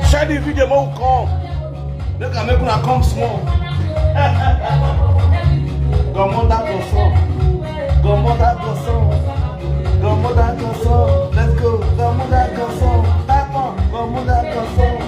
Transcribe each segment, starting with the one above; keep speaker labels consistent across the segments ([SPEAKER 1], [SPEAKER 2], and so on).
[SPEAKER 1] Share the video, more come. Look at me when I come small. Gomoda go song. Let's go. Gomoda go song. Tap on. Gomoda go song.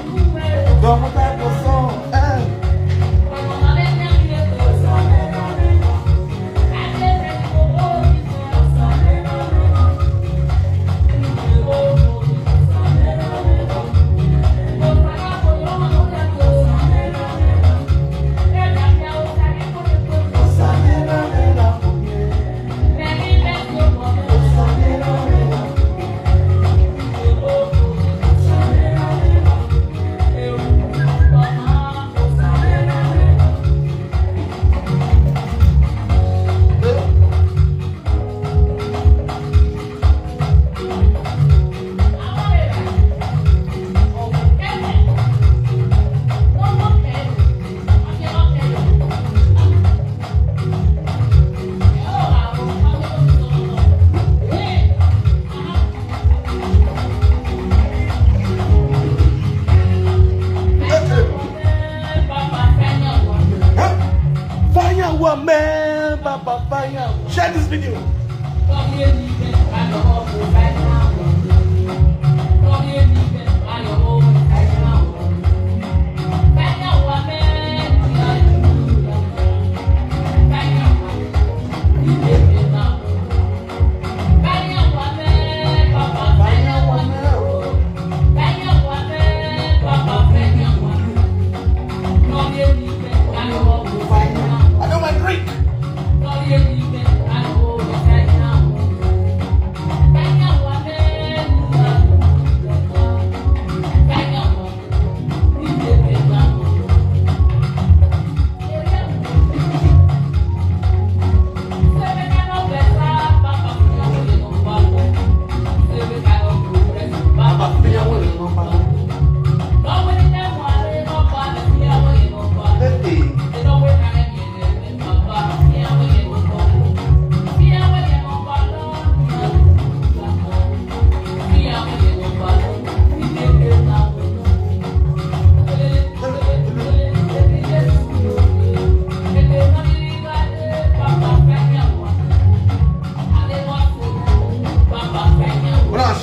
[SPEAKER 1] Man, Papa, fire. Share this video.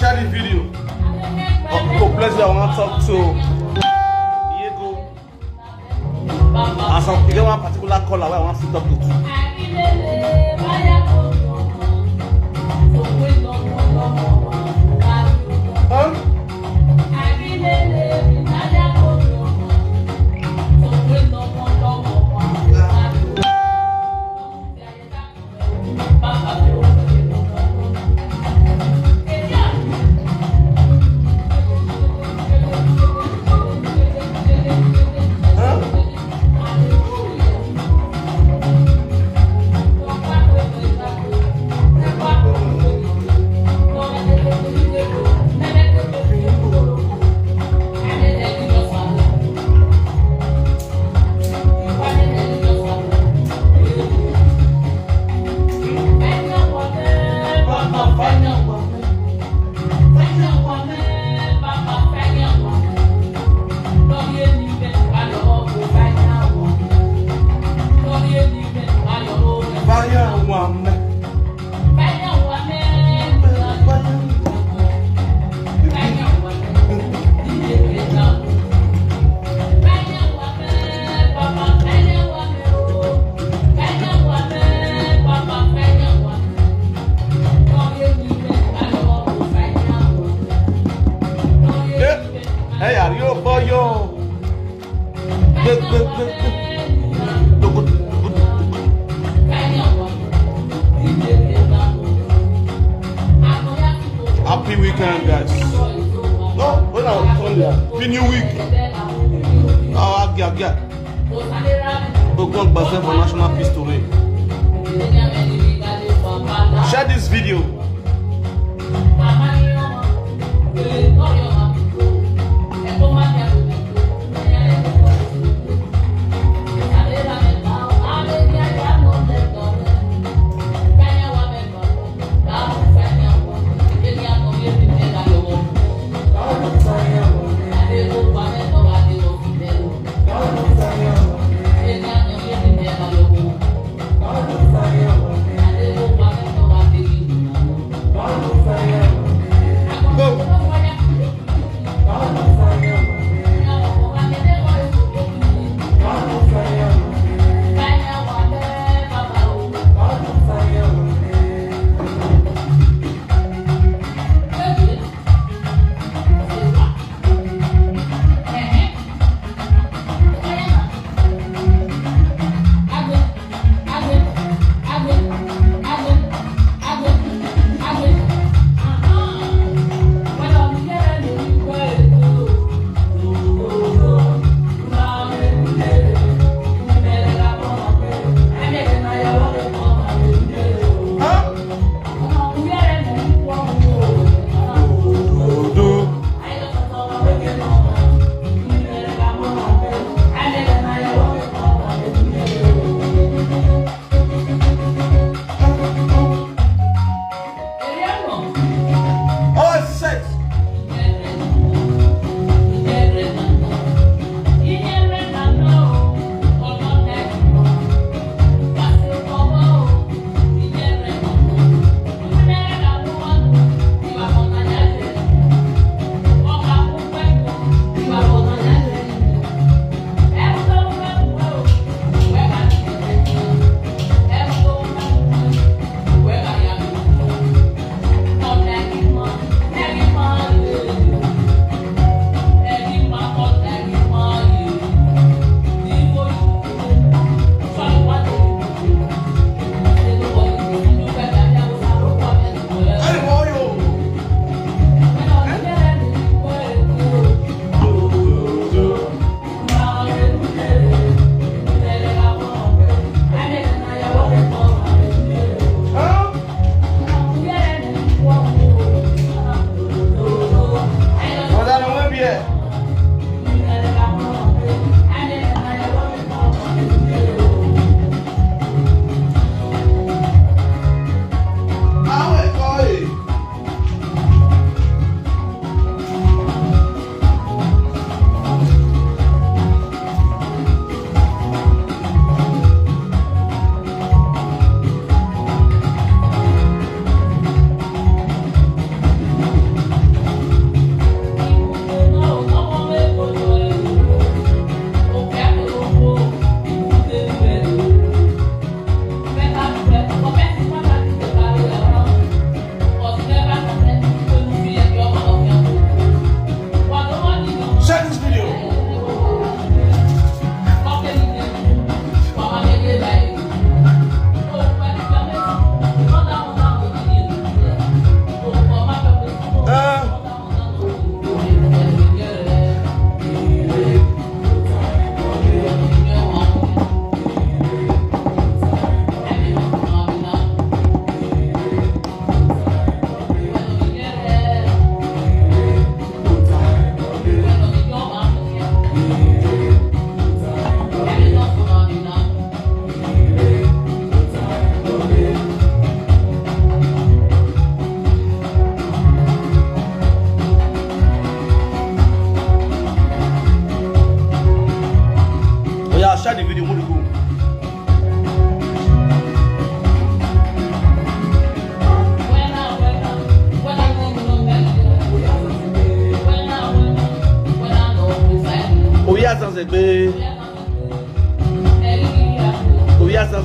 [SPEAKER 1] Share the video. Pleasure, I want to talk to Diego. And some you get one particular caller where I want to talk to. Hey, are you for you? Happy weekend, guys. No, when I come there, happy new week. Oh, I get. Go for national peace to reign. Share this video.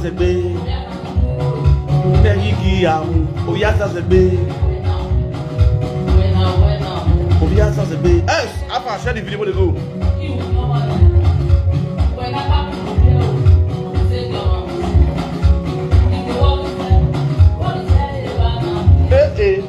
[SPEAKER 1] Zebe. Megigi Obiasa Zebe. Obiasa Zebe. Hey, after share the video, where they go? Hey.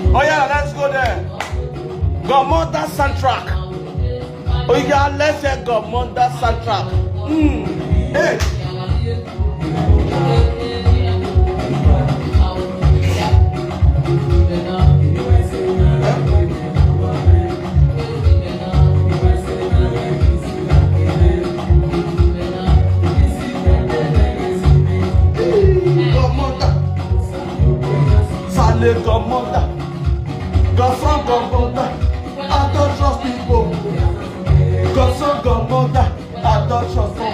[SPEAKER 1] Oh yeah, let's go there. Godmother soundtrack. Oh yeah, let's hear Godmother soundtrack. Hey. Godmother, Godson Godmother, I don't trust people. Godson Godmother, I don't trust people.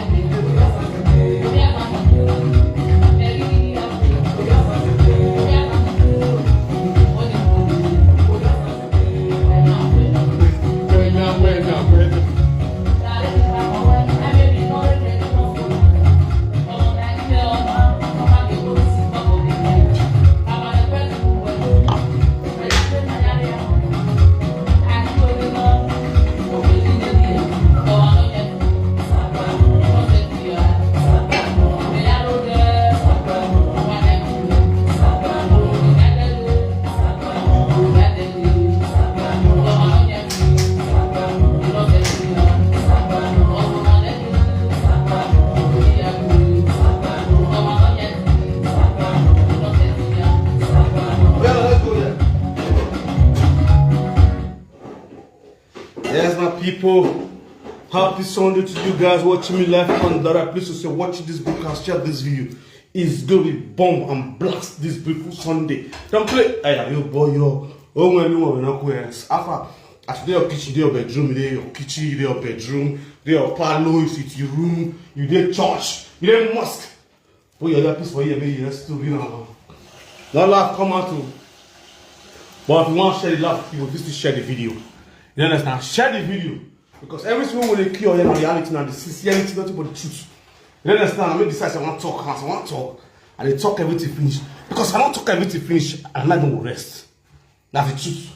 [SPEAKER 1] Yes, my people, happy Sunday to you guys watching me live on Dara. Please to say watching this broadcast, share this video. It's gonna be bomb and blast this beautiful Sunday. Don't play. Hey, yo boy, yo. Oh, when you want to know, after your kitchen, your bedroom, your kitchen, your bedroom, your parlor, your room, you did church, you did mosque. Oh, you're that piece for you, maybe that's too, you know. No laugh, come out to. But if you want to share the laugh, you will just share the video. You understand? Share the video. Because every single when they kill you, reality now, the sincerity, nothing but the truth. You understand? I make decide I want to talk, I want to talk. And they talk everything finish. Because I don't talk everything finish, I'm not going to rest. That's the truth.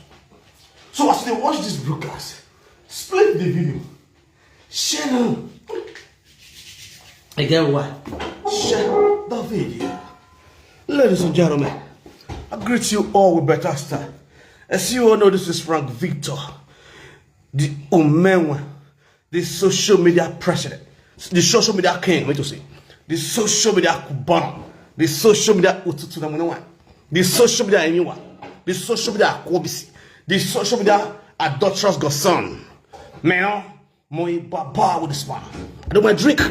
[SPEAKER 1] So as they watch this broadcast, split the video. Share them. Again, what? Share the video. Ladies and gentlemen, I greet you all with better style. As you all know, this is Frank Victor, the Omenwa, the social media president, the social media king, what to say, the social media Kubana, the social media Ututunamunawan, the social media anyone, the social media Kobisi, the social media adulterous godson. Man, my baba with this one. I don't want to drink.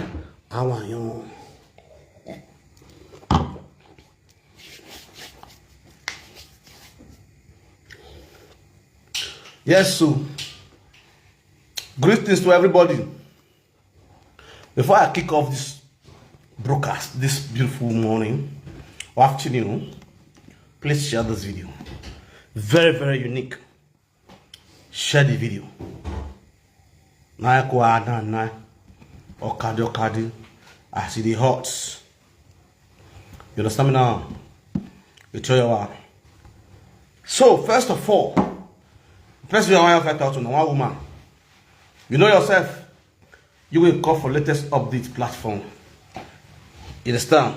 [SPEAKER 1] I want you. Yes, so greetings to everybody. Before I kick off this broadcast this beautiful morning or afternoon, please share this video. Very, very unique. Share the video. Okadi. I see the hearts. You understand me now? You tell you what. So, first of all, first thing I want to find out to one woman. You know yourself, you will call for latest update platform. You understand?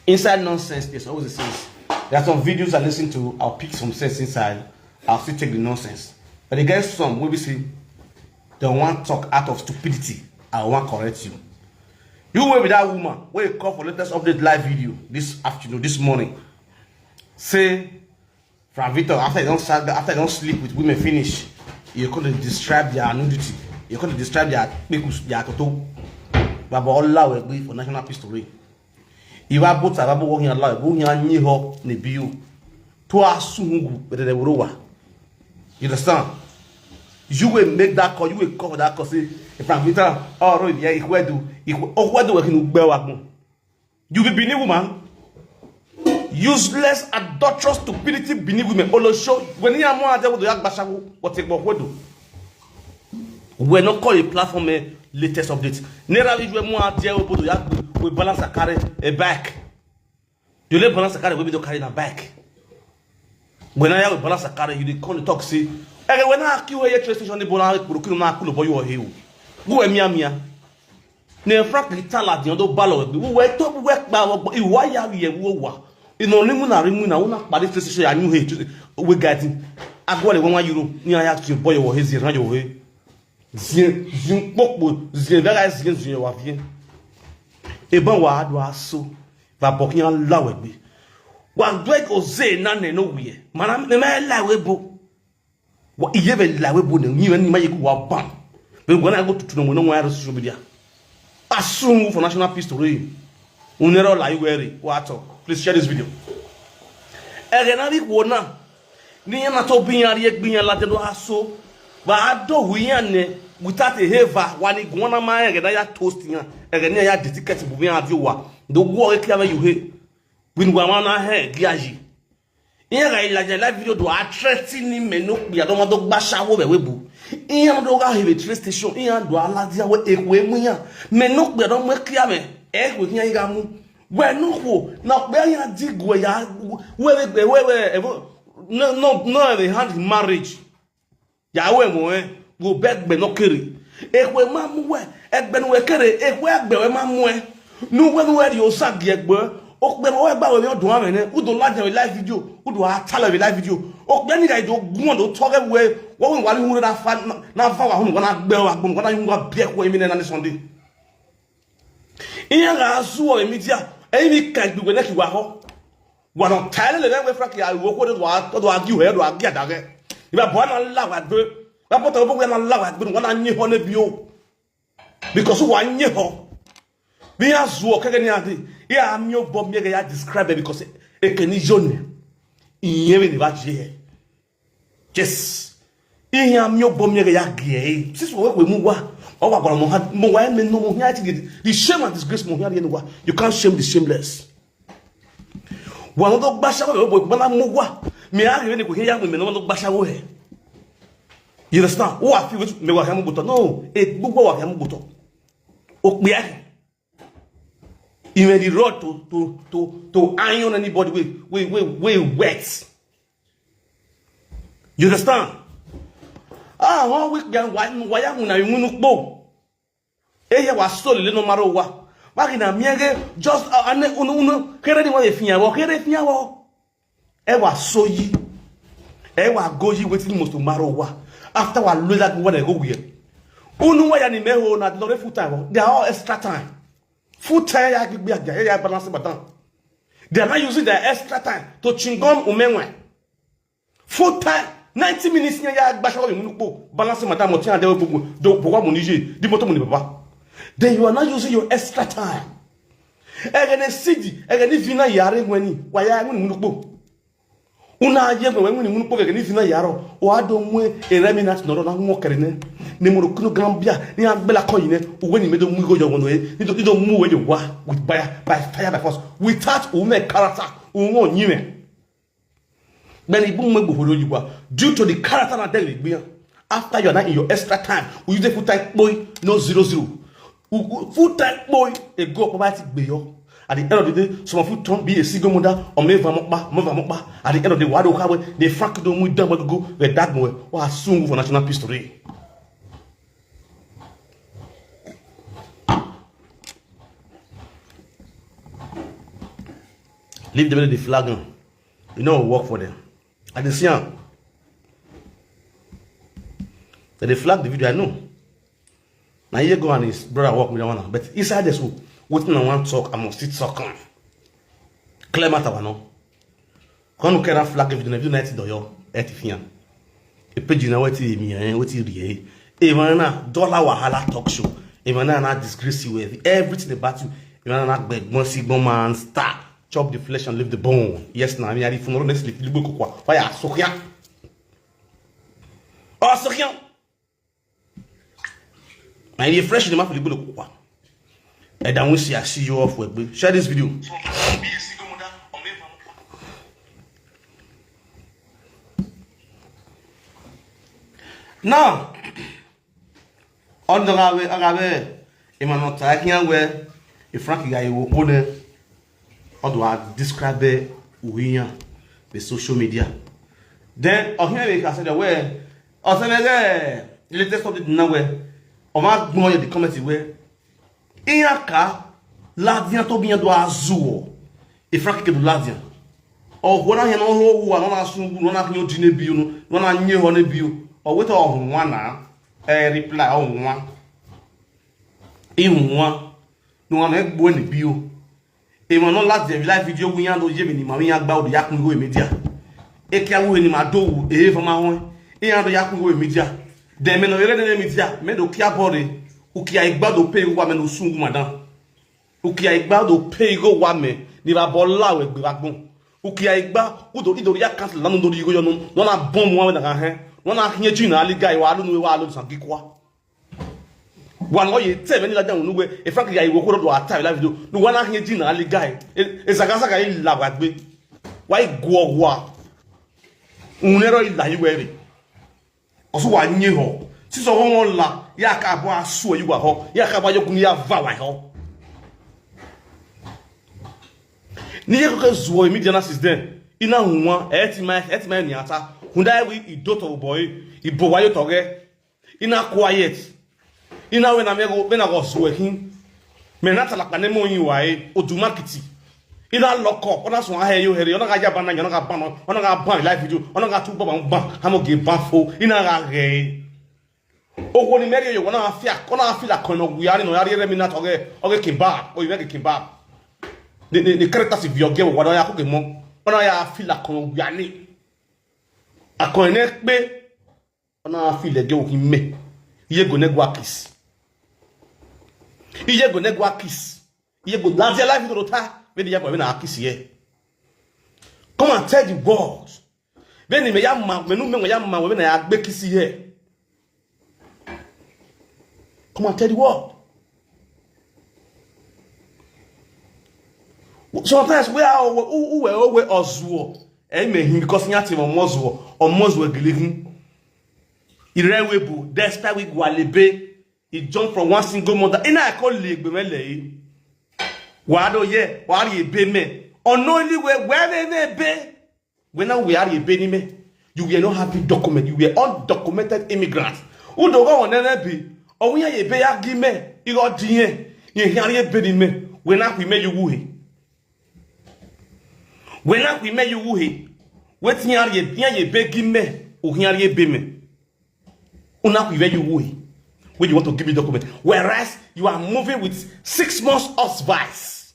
[SPEAKER 1] Inside nonsense, there's always a sense. There are some videos I listen to, I'll pick some sense inside, I'll still take the nonsense. But against some, we will see they want to talk out of stupidity. I want to correct you. You were with that woman where you call for latest update live video this afternoon, this morning. Say, from Victor, after you don't sleep with women finish, you're going to describe their nudity. You're going to describe their toto. But Allah will be for national peace to reign. You are both about walking alive, walking on you, Nebiu. To assume whether they will. You understand? You will make that call, you will cover that call. Say, Frank Victor, oh, yeah, you will do you will be woman. Useless, adulterous, stupidity, beneath women. All show when you are more than what take what do. We're not call a platform latest updates. Never you more we balance a carry a back. You let balance a carry, we don't carry a back. When I have balance a carry, you call the talk say, when I accuse a train station, the bonnet, Burkina, boy, or hill. Go a mia. Near frankly, tell at the other ballow. We were top work by why are we a war? In only Rimuna, but it's I knew hate we got it. I got €1 near actually boy or his radio way. Zin Pokbo, Zin, Zin, Wavien. A bonward was so, Vabokian Lowerby. One Drake or say none no way. Man, the man Lawebo. What you ever Lawebo, and you and my bam. But when I go to no one else social media, I soon move for national peace to reign. Unero Laiweri, what? Please share this video. Egenari wona ni na to biyan ri egbiyan la do aso ba do wiyan without a haver wani gona ma egeda ya toast yan egeni ya de ticket bu biyan adio wa do go e clear you he win gwa ma na he giaji iyan ga ilaje live video do attracting ni menu bi ado mo do gba shawo be webu iyan do ga he train station iyan do aladia we ekwe mu yan menu bi ado mo clear me e ko yan ga mu when no now where dig where no they had marriage Yahweh mo go beg be no kere ekwe mamu we egbe no we kere ekwe egbe we mamu e no when we the osag egbe okbe mo we gba we odun amene udo laje we live video udo atala we live video okbe ni ga do gun do talk we wo we wale hu that fa na fa wa hu go na gbe wa gbon go na hu go bie ko emi na Sunday iya ga asu o media Amy can't do when you are home. One on Thailand, and then we frankly, I will go to argue here to argue that. If I want to love at birth, I put over when I love at birth, when I knew on the view. Because one knew her. We are so okay. Yeah, I'm your bomb. I describe it because it can be John. In the here. Yes. I'm your bomb. This is what we move. Oh, the shame and disgrace, you can't shame the shameless. One of the Basha, me arguing with him, no Basha. You understand? Oh, I feel it. No, a book of Hamuto. Okbiak. He made the road to iron anybody with wet. You understand? Ah, 1 week gan why am na yunu bo eye was so le no maro wa ba na miege just unu kere ni wa efian wo kere efian wo e wa so yi e wa go yi wetin most to maro wa after wa lo that what they go we unu wa ya ni meho na no full time they are all extra time full time ya gbe aga ya balance batan they are not using their extra time to chingom umenwe full time 90 minutes ya gbashawo munupo balance madam mo ti ande gbogbo do bowa mo nije di moto mo ni baba then you are not using your extra time egene sidi egene vina yare ngweni wa ya ngweni munupo una aye ngweni munupo egene vina yaro o ado mwe ereminat no na nwo kere ne mo kunu gambia ni agbela ko yin ne owe ni medo mu go yo wono e ni do mu we wa with by fire by force without ume character unwo nyime. Due to the character and daily, after you are not in your extra time, we use a full time boy, no 00. Full time boy, a go automatic bayo. At the end of the day, some of you don't be a single mother or move mokba. At the end of the day, they frankly don't move down go with that boy or soon for national peace to reign. Leave them with the flag on. You know, work for them. I didn't see them. They flag the video, I know. Now you go and his brother walk with one, but inside this room, what I want talk, I must sit talk on. Clear matter one no. Quand nous querons flag if you net doyo etifian. E page na wati mi wati rie. E mana dollar wahala talk show. E mana na disgrace you with everything about you. E mana na gbon sigbon man star. Chop the flesh and leave the bone. Yes na mi ari funeral next sleep libo kokwa. Fire sokia. Oh sokia. I need fresh in the mouth libo kokwa. And then we see you off with. Share this video. Now, on the Arabe, if I'm not talking where if Frankie guy will own or do I describe the social media. Then, or here we can say the way, or say the latest of it nowhere, or my more the comments where in a car, Ladian to be a do azul, if Frankie do Ladian. Or what I know who are not assumed, not new Ginebu, not new honey view. Or with all one reply on one. In one, no one egg when the view. If one not last the live video, we are no Jimmy, Mammy about the Yakungo media. A can win my door, a for my own, and the Yakungo media. The men of the media, made of care body, who can bad pay woman who soon, madam. Who can bad pay go woman, never bolla with Bagbon. Who can bad who don't eat the Yakas London, you go on, not a bomb one with a hand. One I hear Gina, Ali guy, while I don't know why I lose some geekwa. One way, 7 like that, no way. If frankly, I will go to a time like you. No one I hear Gina, Ali guy. It's a Gaza love at me. Why go wa? Unero is like you weary. Also, I knew her. Since a woman la, Yakaba, swear you are her. Yakaba, you can vow her. Near Zoe, Midianas is there. In a woman, at my yata. Hundai we idoto boy, ibowayo toge. Ina quiet. Ina when I was working. Menata la panemo yiwae, odumakiti. Ina lock up, ona so ahe yo here, ona ga jabana, ona ga ban, ona ga ban live video, ona ga tu ban, hamo ge banfo, ina ga re. Ogo ni meri yo, ona afia kono guyari no yari remi na toge, oge kimbab, o yege kimbab. Ni character si vioge wo wada ya ko ge mo, ona ya afila kono guyani. A connect me on a feel the girl in me. Ye go negwa kiss. Ye go negwa kiss. Ye go love your life to rota. When you have a kiss here. Come and tell the world. When you may have my when I have kiss here. Come and tell the world. Sometimes we are who Oswald. Because you have or Moswo Gilligan. Irewebu, despite we Gualebe, he jumped from one single mother. And I call League Bemele. Wado ye, wari be me. Unknowingly where they be. When we are a benime, you will not have document. You were undocumented immigrants. Who don't go on NLB? Or we are a be agime, you got DN. You can't get benime. When we made you wooey. When we made you wooey. What ye begging me, or here ye be me. Una we you wooey. When you want to give me document. Whereas you are moving with 6 months of advice.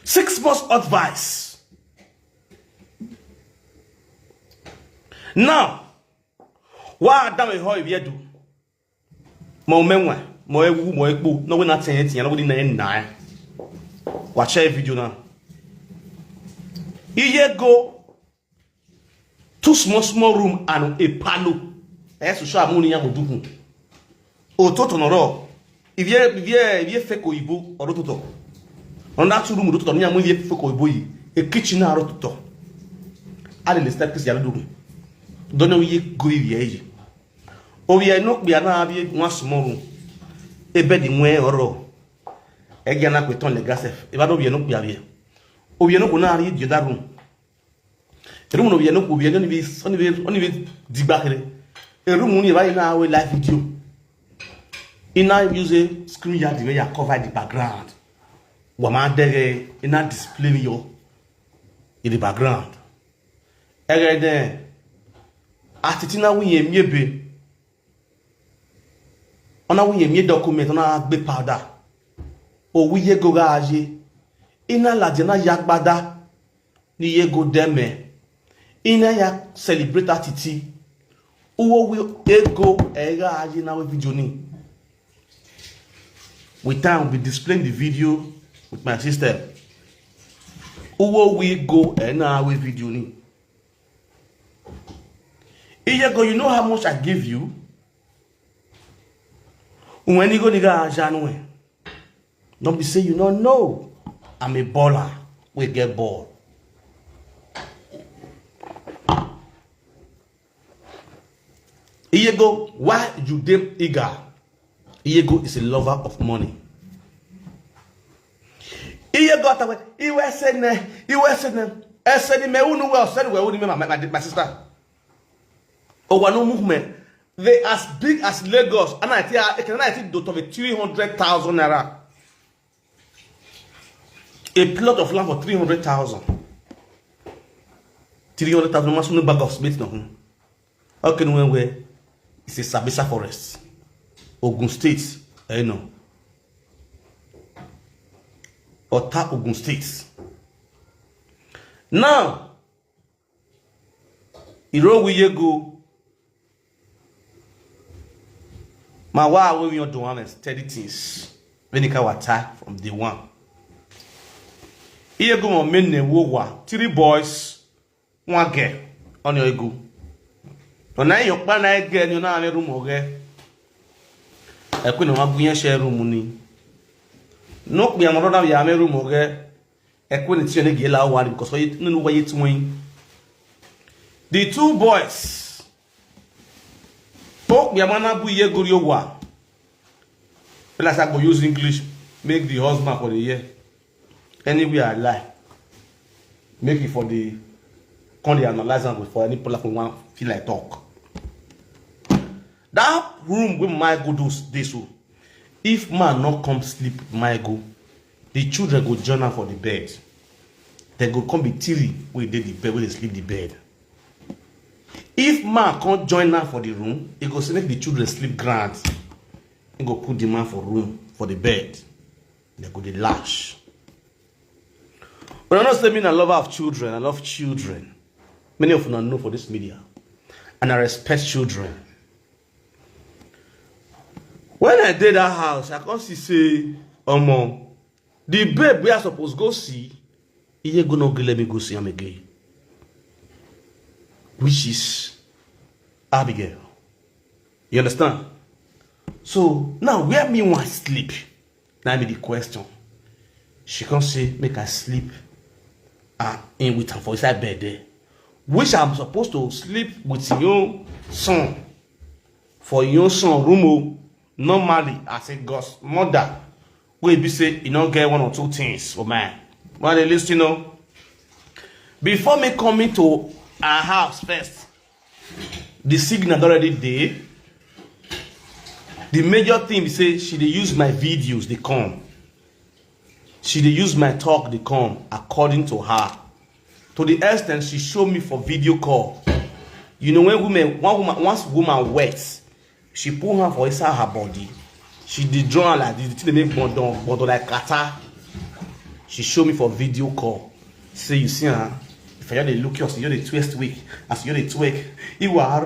[SPEAKER 1] 6 months advice. Now, why damn it, how you do? Mo menwa, mo ewu, mo ekbo, no we not saying anything, nobody na. Watch a video now. Here go 2 small room and a palo. Yes, to show money ya moduku. O toto noro. If you fake oibo or toto. On that 2 room toto ni amu fake oibo yi. A kitchen na toto. Ale le step kisi ya do. Don't know ye go yi. O we no be na abi one small room. E bed nwe oro. Ege na kweton le gasef. E ba do we no be abi. O we no ko na ari di that room. Room no we no ko we no be only be digbakere. A room ni ba ina we live video. Ina use screen yard where you cover the background. Wama dere ina display yo in the background. Ege then Atitina wiye miebe. Ona wiye mie document ona gbe powder. O wiye go gaje. Ina la dena yagbada ni ye go deme. Ina ya celebrate atiti. Uwo wi ego ega aje na we video ni. With time we'll be displaying the video with my sister. Uwo we go na we video ni. Iyego, you know how much I give you? When you go niga ajanwe. Don't be say you don't know. I'm a baller. We get ball. Iyego, why you damn eager? Iyego is a lover of money. Iyego atawe, iwe sene. Eseni me unu we said we uni my sister. Owano movement. They as big as Lagos. And I think do to 300,000 naira. A plot of land for 300,000. 300,000 must no bag of smith no. Okay, no way. It's a Sabisa forest. Ogun State, I know. Ota Ogun State. Now, Iro we go. My wife will be doing steady things. When you can attack from day one. Here go my men name Wowa. 3 boys, 1 girl on your ego. So now you plan again, you know, a room okay. I couldn't have been share room money. No, we are not a yame room okay. I couldn't see any girl one because I didn't know why it's wing. The 2 boys. Oh, we are mana bu ye gorio wa. Plus I go use English, make the husband for the year. Anywhere I lie. Make it for the can analyze and for any platform one feel like talk. That room where my go do this. If man not come sleep, my go, the children go join her for the bed. They go come be tilly where they the bed, where they sleep the bed. If man can't join her for the room, he go make the children sleep grand. He go put the man for room for the bed. They go the lash. But I'm not saying I'm a lover of children. I love children. Many of you don't know for this media. And I respect children. When I did that house, I can't see say, the babe we are supposed to go see, he ain't gonna let me go see him again. Which is Abigail. You understand? So now where me want sleep? Now me the question. She can say make I sleep in with her for inside bed there. Which I'm supposed to sleep with your son. For your son room normally as a ghost mother. We be say you don't get 1 or 2 things for man. But at least you know. Before me coming to our house first, the signal already there. The major thing is say she dey use my videos, they come. She dey use my talk, they come, according to her. To the extent she showed me for video call. You know when once woman wets, she put her for inside her body. She did draw like this, they make but like kata. She showed me for video call. Say you see her. If you look yours, you the twist week, as you the twig, you are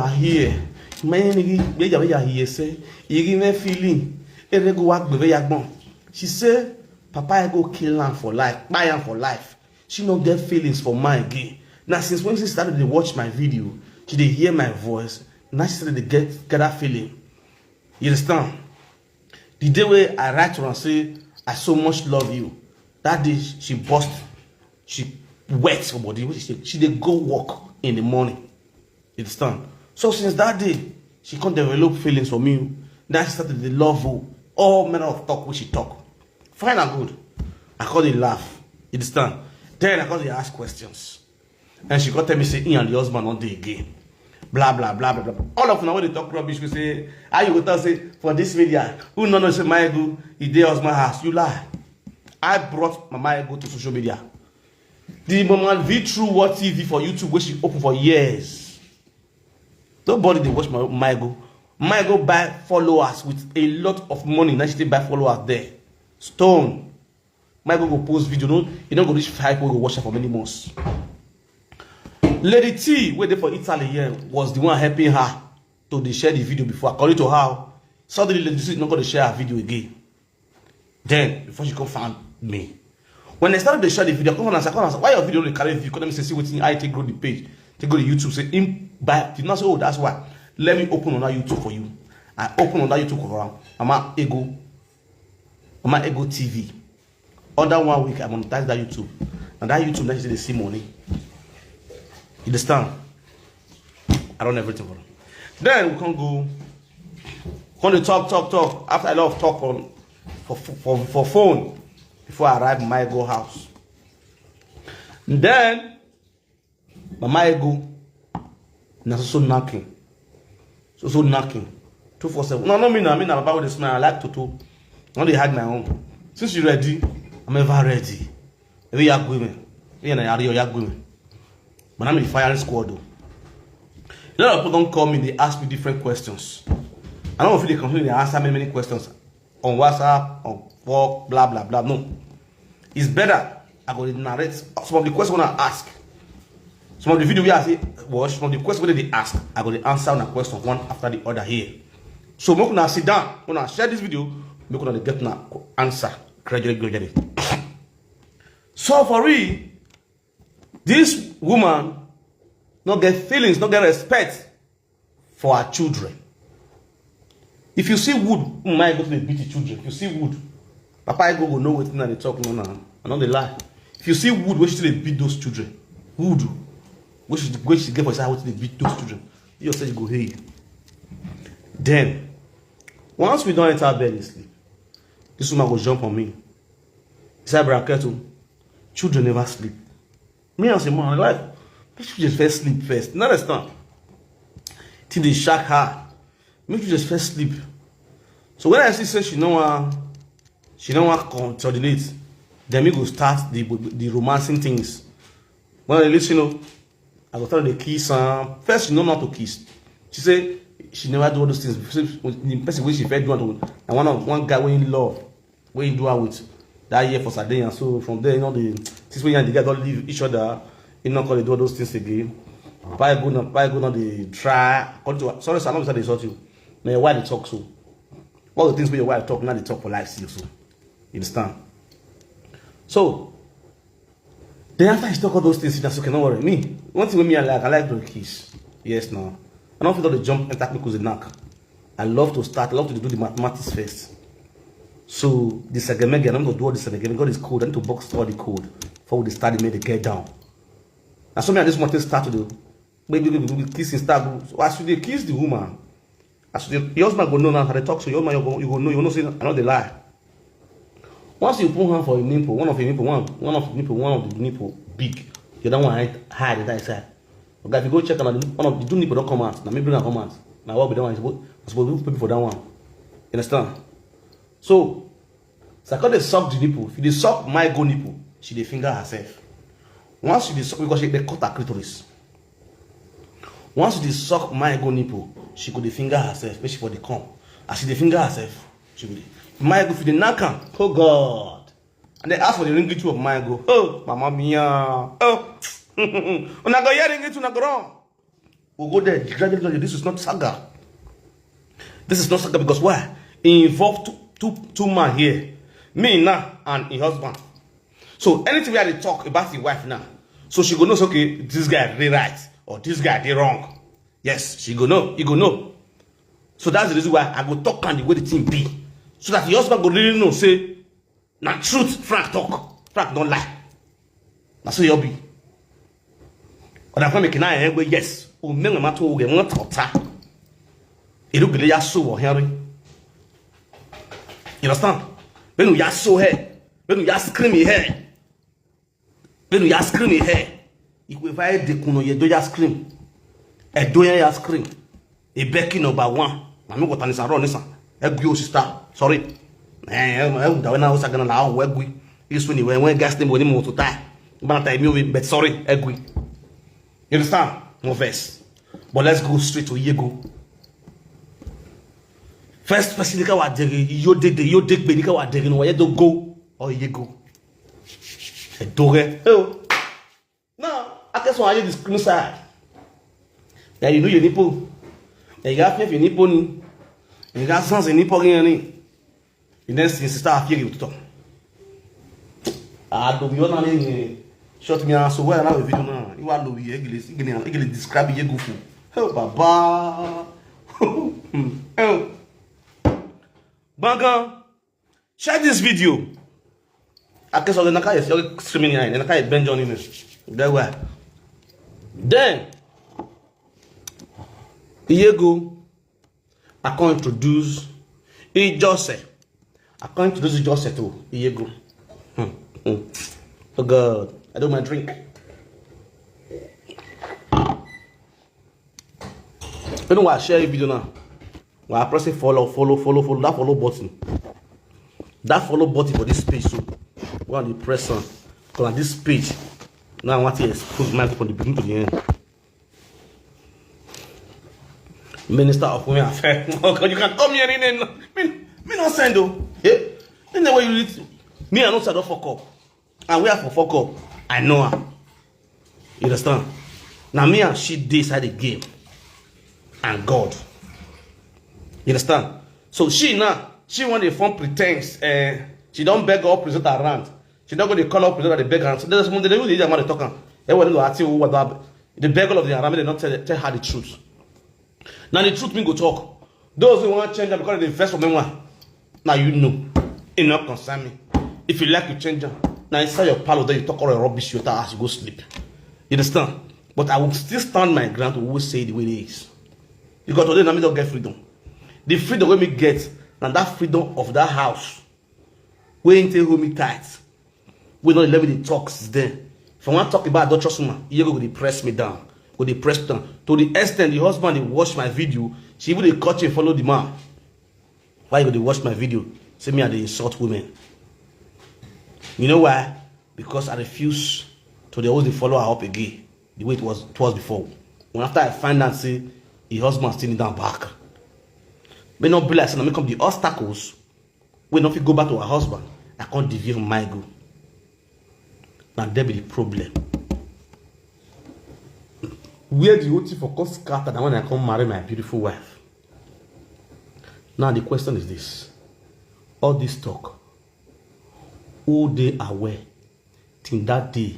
[SPEAKER 1] here. Man, here say, you give me feeling. Go work with she said, Papa, I go kill her for life, buy her for life. She no get feelings for my again. Now, since when she started to watch my video, she did hear my voice. Now she started to get that feeling. You understand? The day where I write to her and say, I so much love you. That day she bust, she wet her body. She did go walk in the morning. You understand? So since that day, she can't develop feelings for me. Then she started to love her. All manner of talk which she talk. Fine and good. I call it laugh. You understand? Then I call it ask questions. And she got tell me say, he and the husband on day again. Blah blah blah blah blah. All of them when they talk rubbish, we say, how you go tell say for this video, who no say my ego, he did husband house. You lie. I brought my ego to social media. The woman V through what TV for YouTube where she open for years. Nobody they watch my go. My go buy followers with a lot of money. Now she buy followers there. Stone. My go post video. No, you don't go reach 5 people go watch her for many months. Lady T, waiting for Italy here, was the one helping her to share the video before. According to her, suddenly Lady T is not going to share her video again. Then, before she come find me. When I started to share the video, I come and say, why your video only carry view? Let me say, see what I take go to the page. Take go to YouTube, say, did not say, oh, that's why. Let me open on that YouTube for you. I open on that YouTube for her. I'm at Ego TV. Under 1 week, I monetize that YouTube. And that YouTube, now they see money. You understand? I run everything for them. Then we can go. When they talk. After I love talk on for phone before I arrive at my go house. And then my go na so knocking. So knocking. 247. No, me about with the smile. I like to. Now they had my own. Since you ready, I'm ever ready. Every young women. You know, young women. But I'm in the firing squad though. A lot of people don't call me, they ask me different questions. I don't know if they continue to answer many questions on WhatsApp, on work, blah blah blah. No. It's better I go to narrate some of the questions I ask. Some of the video we are watch, some of the questions they ask, I go to answer on a question one after the other here. So when I sit down, when I share this video, I'm going to get an answer gradually. So for real, this woman not get feelings, not get respect for her children. If you see wood, my go to beat the children. If you see wood, Papa I go know what they talk no. I know they lie. If you see wood, where should they beat those children? Wood, where should get for how they beat those children? You just say you go hey. Then, once we don't enter bed and sleep, this woman will jump on me. He said, Braketo, children never sleep. Me and say, man, like, make you just first sleep first. You understand? Till they shock her. Make you just first sleep. So when I see say she don't want coordinate, then we go start the romancing things. When I listen, you know, I go tell her the kiss. First, she know not to kiss. She say she never do all those things. The person when she first do and one guy when in love, when you do her with that year for Saturday, and so from there, you know, since when the guys don't leave each other, you know, call they do all those things again. Why go now they try. Sorry, sir, I'm not they sort you. Now why they talk so? All the things where your wife talk, now they talk for life still so. You understand? So then after she talk all those things, that's okay, don't worry. Me, one thing with me I like to kiss. Yes, now. I don't feel that the jump and tap me because the knack. I love to do the mathematics first. So this again, I'm going to do all this again. God is code. I need to box all the code before we start to make the get down. Now some of this want to start to do. Maybe kissing start. So as you kiss the woman, as your husband go know now how they talk. So your husband you go know say I know they lie. Once you put hand for a nipple, one of the nipple big, the other one hide the other side. Okay, if you go check on one of the two nipple don't come out. Now maybe bring a come out. Now what be that one? I'm supposed to pay for that one. You understand? So I they suck the nipple. If they suck my go nipple, she they finger herself. Once she suck because they cut her clitoris. Once they suck my go nipple, she could finger herself, especially for the come. As she they finger herself, she would. My go for the knock on. Oh God! And they ask for the ring of my go. Oh, Mama Mia. Oh, when I go here, ring it to Nagron. We'll go there. Gradually, this is not saga. This is not saga because why? It involved two men here, me now and his husband. So anything we had to talk about the wife now, so she go know okay, this guy they right or this guy they wrong. Yes, she go know, he go know. So that's the reason why I go talk on the way the thing be, so that the husband go really know say, now truth Frank talk, Frank don't lie. That's what you'll be. But I'm making I hear yes, oh me ma to get one tota. It look like ya so hearing. You understand? When you so here, when you scream here, when you scream here, if we find the kuno, you do ya scream. A do ya scream. A becky number one. Mammy, what is a run? A good sister. Sorry. I was going to allow where we is when you went gas them when you to die. But I knew it, but sorry, agree. You understand? No verse. But let's go straight to Yego. First person you dig be where you don't go or Yego. No, I guess why you this screen side. Yeah, you know your nipple. You got your nipple. You got sons in nipple in. The next thing start feeling to talk. I don't know any short me answer well now video now. You want to be English describe Yego for. Oh baba. Oh. Banga. Share this video. I guess all the Naka is screaming and Naka is Ben John in it. That way. Then Yego, I can introduce Jose. I can introduce Jose to Yego. Oh God, I don't mind drink. You know what? Share a video now. Well, I press follow. That follow button. That follow button for this page. So, when you press on, because on this page, now I want to expose my from the beginning to the end. Minister of Women Affairs. Oh, you can come here and me not send though. Yeah. In the way you lead, me I know say don't fuck up. And we have for fuck up. I know her. You understand? Now me and she decide the game. And God. You understand? So she now, she want to form pretense. She don't beg or present around. She don't go to call up present at the beg around. So there's someone they don't need to talk. They want to ask you what about the beggar of the around. They don't tell her the truth. Now the truth mean go talk. Those who want to change them because they invest for memoir. Now you know. It not concern me. If you like to change them, now inside your palo then you talk all the rubbish you as you go sleep. You understand? But I will still stand my ground to always say the way it is. Because today I don't get freedom. The freedom we get, and that freedom of that house, we ain't hold me tight. We don't let me the talks then. If I want to talk about Dr. Suma, you go to press me down. Go to press me down. To the extent the husband they watch my video, she even they cut you and follow the man. Why you go to watch my video? Say me I they insult women. You know why? Because I refuse to the always follow her up again. The way it was before. When after I find out say the husband still down back. May not be like saying I come the obstacles. When if you go back to her husband, I can't deviate from my goal. Now there be the problem. Where the OT for cost scattered and when I come marry my beautiful wife. Now the question is this. All this talk. Who they aware till that day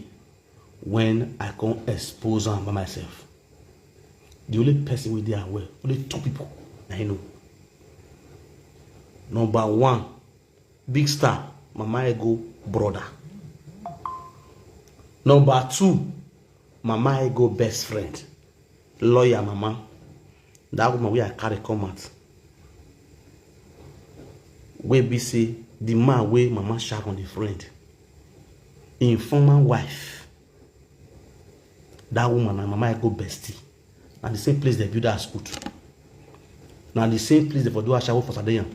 [SPEAKER 1] when I can't expose them by myself. The only person with they aware, only two people I know. Number one, big star, Mama Ego brother. Number two, Mama Ego best friend, lawyer Mama. That woman we I carry come out. We be say the man way Mama sharp on the friend. In former wife. That woman and Mama Ego bestie. And the same place they build her school. Now the same place they for do a shower for Sadeyan.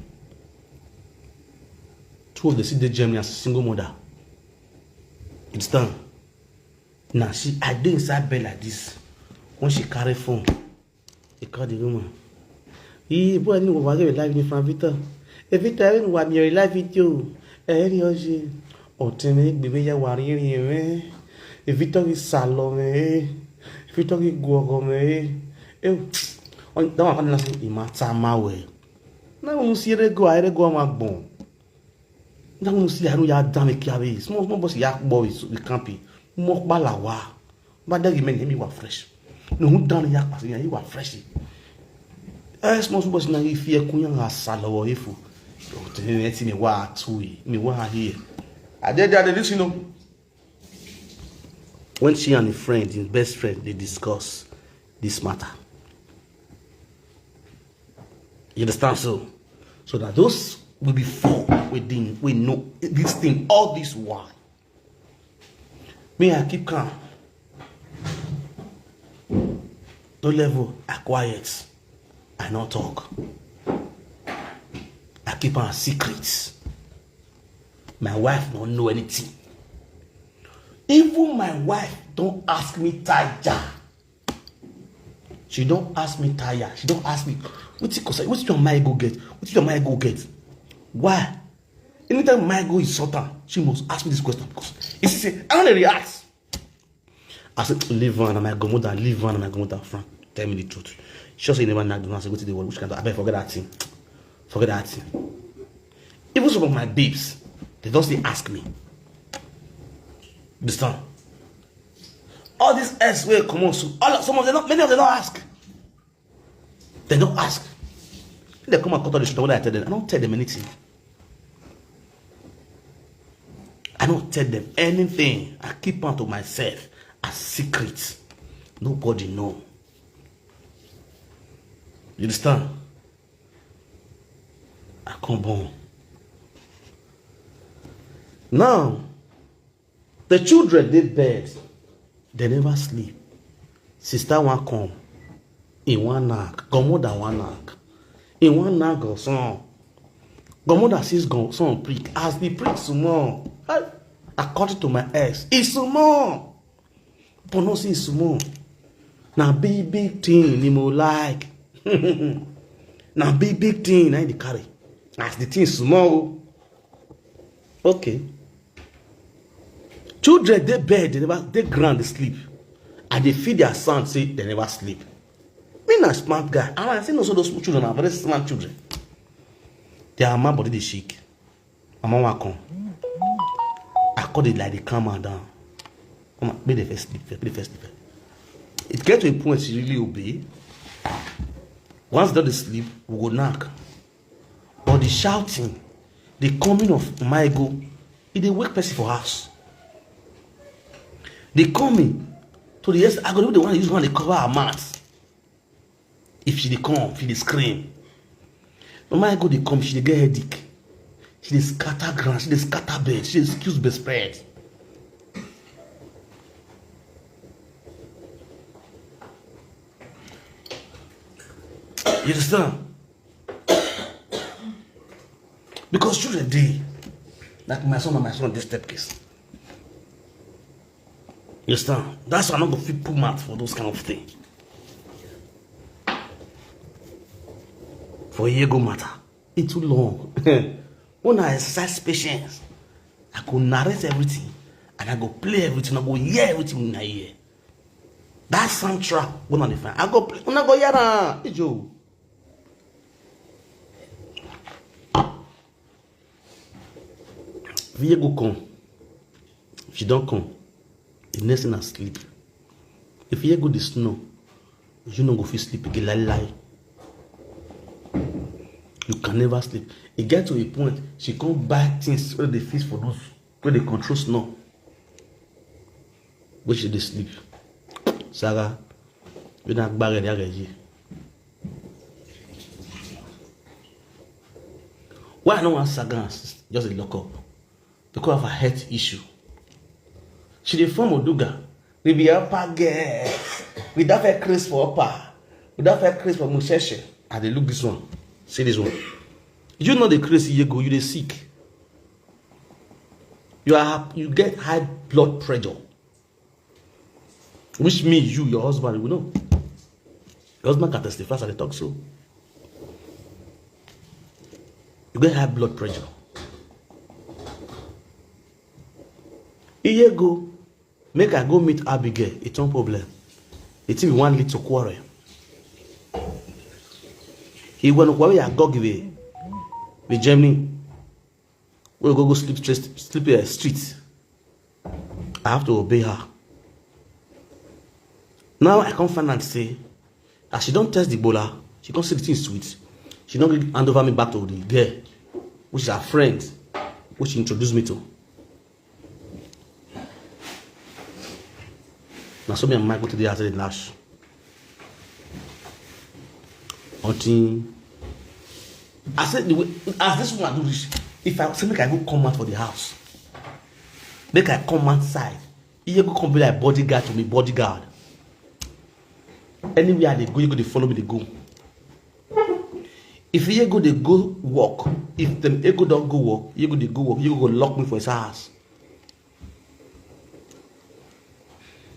[SPEAKER 1] Two of the city Germany as a single mother. It's done. Now I did inside bed like this. When she carry phone, he called the woman. He boy didn't want to live in Victor. If it didn't want your live video, Erioji, or Tene, baby, you are here. If Victor is Salome, if Victor is Guogome, on that one, I'm saying, Imata Mawe. Now, we see the go, I go my bone. Now we see how you are damn it, small boys, yak boys, we can't be more balawa. But then you mean him, you are fresh. No, who done yak, you are fresh. Small boys, now if you are Kuyan has salo or if you let me wa two, me wa here. I did that, this, you know. When she and a friend, his best friend, they discuss this matter. You understand? So that those will be four within, we know this thing, all this why. Me, I keep calm. No level, I quiet. I not talk. I keep on secrets. My wife don't know anything. Even my wife don't ask me Taja. She don't ask me tire. She don't ask me, what's your mind go get? What's your mind go get? Why? Anytime my go is Sultan, she must ask me this question because if she say, I don't react. I said, leave one and I go more than leave one and I go more than Frank. Tell me the truth. She just say never knock the one. I say, go to the world. Which kind of I better forget that thing. Forget that thing. Even some of my babes, they don't still ask me. Understand? All this S will come on. So some of them, many of them don't ask. They don't ask. They come and cut all the shit. What I tell them, I don't tell them anything. I don't tell them anything. I keep on to myself as secret. Nobody know. You understand? I come home. Now, the children did bed. They never sleep. Sister one come. In one knock. Go more than one knock. In one knock or son. Go more than six son prick. As the prick small. According to my ex, it's small. But no see small. Now big thing you more like. Now big thing I the carry. As the thing small. Okay. Children they bed, they ground they sleep. And they feed their son, say they never sleep. Me not smart guy. And I say no so those children are very smart children. Their mama body they shake. Mama want come. I call it like they calm her down. Mama, make the first sleep. It gets to a point she really obey. Once they sleep, we go knock. But the shouting, the coming of my go, it dey wake person for house. They coming to the yes, I go to the one use one they cover her mouth. If she dey come, she dey scream. But my go they come, she dey get headache. She dey scatter ground, she dey scatter bed, she dey excuse bed spread. You understand? Because children dey, like my son and my son this step case. You understand? That's why I'm not going to put mouth for those kind of things. For a year go matter. It's too long. When I exercise patience, I go narrate everything and I go play everything. I go hear everything in a ear. That soundtrack when on the phone, I go play. When I go hear that, it's you. If you go come, if you don't come, the next thing I sleep. If you go the snow, you don't go feel sleep again. Lie. You can never sleep. It get to a point, she can't buy things where they fix for those where they control snow. Where should they sleep? Sarah, you don't bury the allergy. Why I don't want Saga just a lock up? Because of a health issue. She dey form Oduga. We be upper girl. We don't have craze for upper. We don't have craze for Musheshe. And they look this one. See this one. You know the crazy you go, you dey sick. You get high blood pressure. Which means you, your husband, will know. Your husband can testify as they talk so. You get high blood pressure. A year ago, make I go meet Abigail, it's no problem. It's even one little quarrel. He went away I go give it with Germany. We'll go sleep street. I have to obey her. Now I come find and say, as she don't test the Ebola, she can't see the thing sweet. She don't hand over me back to the girl, which is her friend, which she introduced me to. Now so me and Mike go to the house and lash. Until I said the way as this woman do this, if I say make I go come out for the house, make I come outside, you go come be like bodyguard to me, bodyguard. Anywhere they go, you go they follow me, they go. If you go, they go walk. If them ego don't go walk, you go they go walk. You go lock me for his house.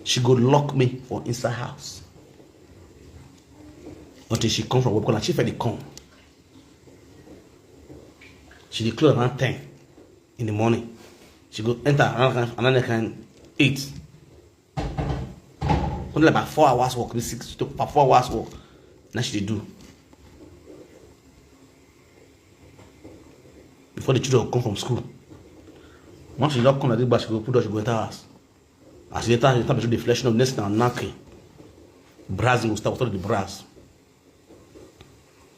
[SPEAKER 1] She go lock me for inside house. until she come from work because she fed the come. She dey close around 10 in the morning. She go enter another kind 8. Only about 4 hours work, 6 to 4 hours work. Now she dey do. Before the children come from school. Once she don't come, she go put her, she go enter house. As she enter, she the fleshing of next and knocking. Brass will start with the brass.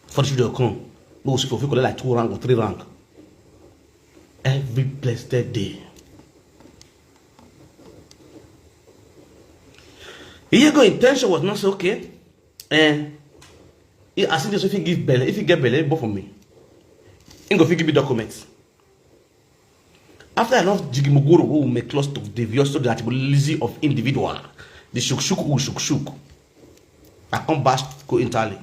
[SPEAKER 1] Before the children come, go see for people like 2 rank or 3 rank. Every blessed day. Iyego intention was not so okay. And I see this if you give belly, if you get belly, both for me. He go give me documents. After I lost Jigimogoro, who make close to the various to the lazy of individual, the shuk. I come back go entirely.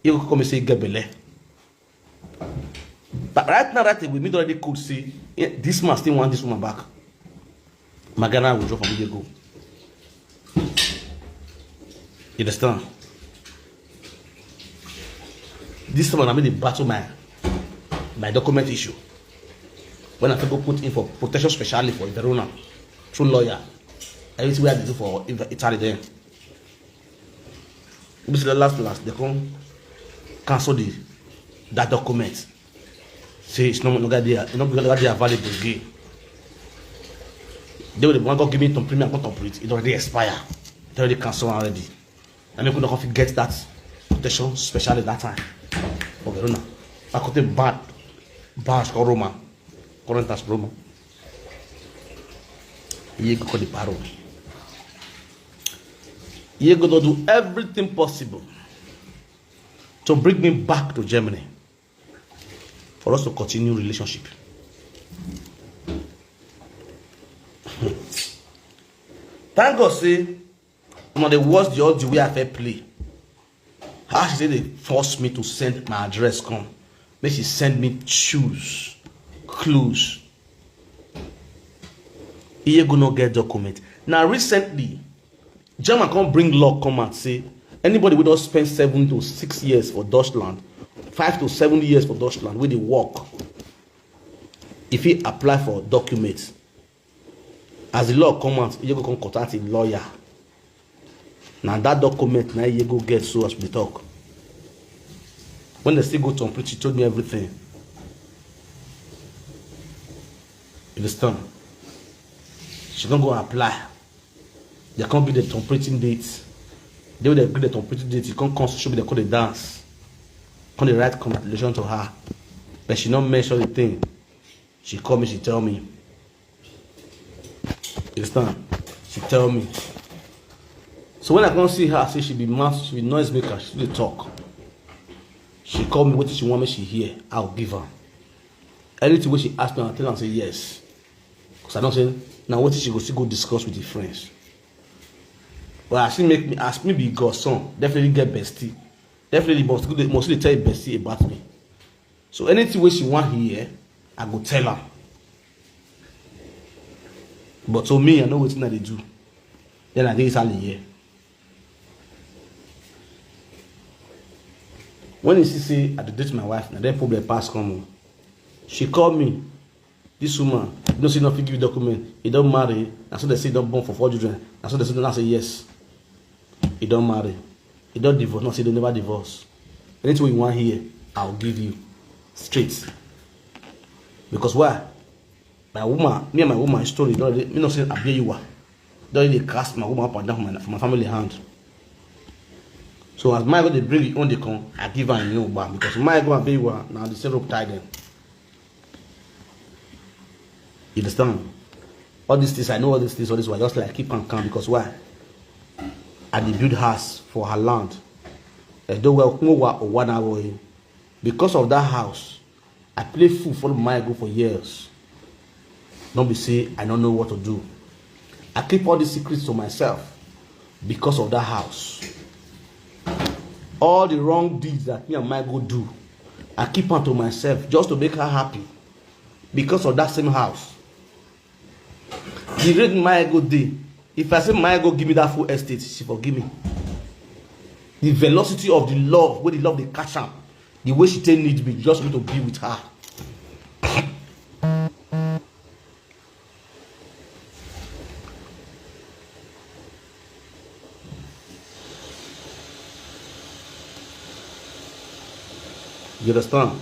[SPEAKER 1] You come and say get belly. But right now, we meet already could see this man still want this woman back. Magana will draw from where go. You understand? This time I made the battle my document issue. When I go put in for protection specially for Verona, through lawyer, everything we had to do for Italy then. This is the last they come cancel that document. Say it's no longer there, it's not longer there available again. They will want to give me some premium complete. It already expire. It already cancelled already. And I could not get that protection specially that time for Verona. I could take bad for Roma, current as Roma. You go the paro. You go to do everything possible to bring me back to Germany for us to continue relationship. Thank God, say, one of the worst the way I fair play. How she said they forced me to send my address come. Make she send me shoes, clothes. Here go no get document. Now recently, German can't bring law come and say anybody will not spend 7 to 6 years for Deutschland, 5 to 7 years for Deutschland where they work. If he apply for documents, as the law come out, you go contact a lawyer. Now that document now you go get so as we talk. When they still go to preach, he told me everything. You understand? She don't go apply. They can't be the temperature date. They will agree the temperature date. You can't show me they call the dance. Can't the right congratulation to her. But she not mention the thing. She call me, she tell me. You understand? She tell me. So when I come see her, say she be mad, she be noise maker, she dey talk. She call me, what she want me, she hear, I'll give her. Anything when she ask me, I'll tell her and say yes. Because I don't say, now what she go still go discuss with the friends. Well, she make me ask me be God son, definitely get bestie. Definitely mostly tell bestie about me. So anything when she want here, I go tell her. But to me, I know what they do. Then I think it's only here. When you say I date my wife, now then problem pass come. She called me. This woman, you don't see nothing give you document. He don't marry. And so they say he don't born for 4 children. And so they say don't say yes. He don't marry. He don't divorce. Not say they never divorce. Anything you want here, I'll give you straight. Because why? My woman, me and my woman story, me not say I bear you are. Don't really cast my woman up and down from my family hand. So as my God they bring it on the con, I give her a new bar because my God and baby now the same rope tied them. You understand? All these things, I know all these things, all this why just like keep on calm because why? I did build house for her land. Because of that house, I play fool for my God for years. Don't be say I don't know what to do. I keep all the secrets to myself because of that house. All the wrong deeds that me and my go do, I keep on to myself just to make her happy because of that same house. The rate my go day, if I say my go give me that full estate, she forgive me. The velocity of the love, where the love they catch up, the way she take need me, just me to be with her. You understand?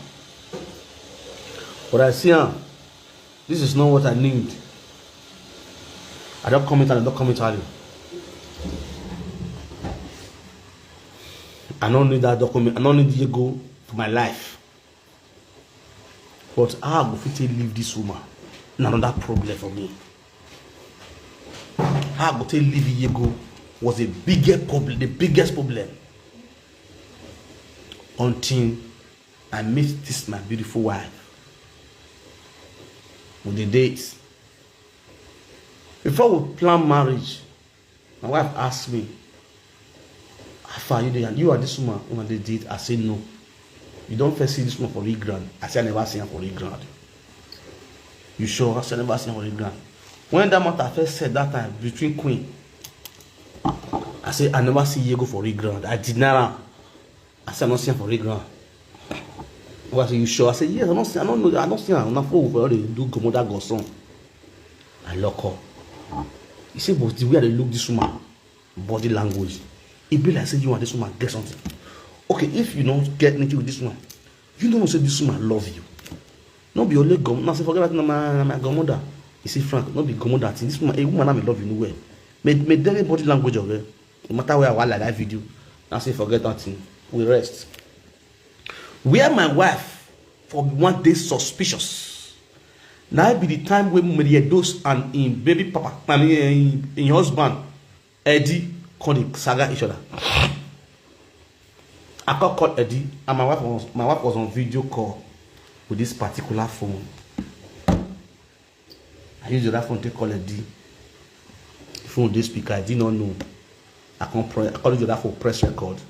[SPEAKER 1] But I see her. This is not what I need. I don't comment and I don't comment early. I don't need that document. I don't need to go for my life. But how I go fit leave this woman? Another problem for me. How I go take leave Yego was the biggest problem. The biggest problem. Until I met this my beautiful wife. With the dates. Before we plan marriage, my wife asked me, how far are you doing? And you are this woman when they did. I said no. You don't first see this woman for grand. I said I never see her for grand. You sure? I said I never see her for grand. When that matter first said that time between Queen, I said I never see Yego for grand. I did not. I said I don't see her for grand. I said, you sure? I said yes. I don't know. I don't see her. I'm not for they do Gomoda Goson. I lock her. He said, but the way they look this woman, body language, it be like say you want this woman get something. Okay, if you don't get anything with this woman, you don't say this woman love you. Not be only gom. Now say forget that my Gomoda. He say Frank, not be Gomoda. This woman, a woman may love you nowhere. May devil body language of it. No matter where I want like that video. Now say forget that thing. We rest. Where my wife for one day suspicious. Now be the time when Mediados and in baby papa, I mean in husband, Eddie called saga each other. I called Eddie and my wife was on video call with this particular phone. I used that phone to call Eddie. The phone this speaker, I did not know. I called you that for press record.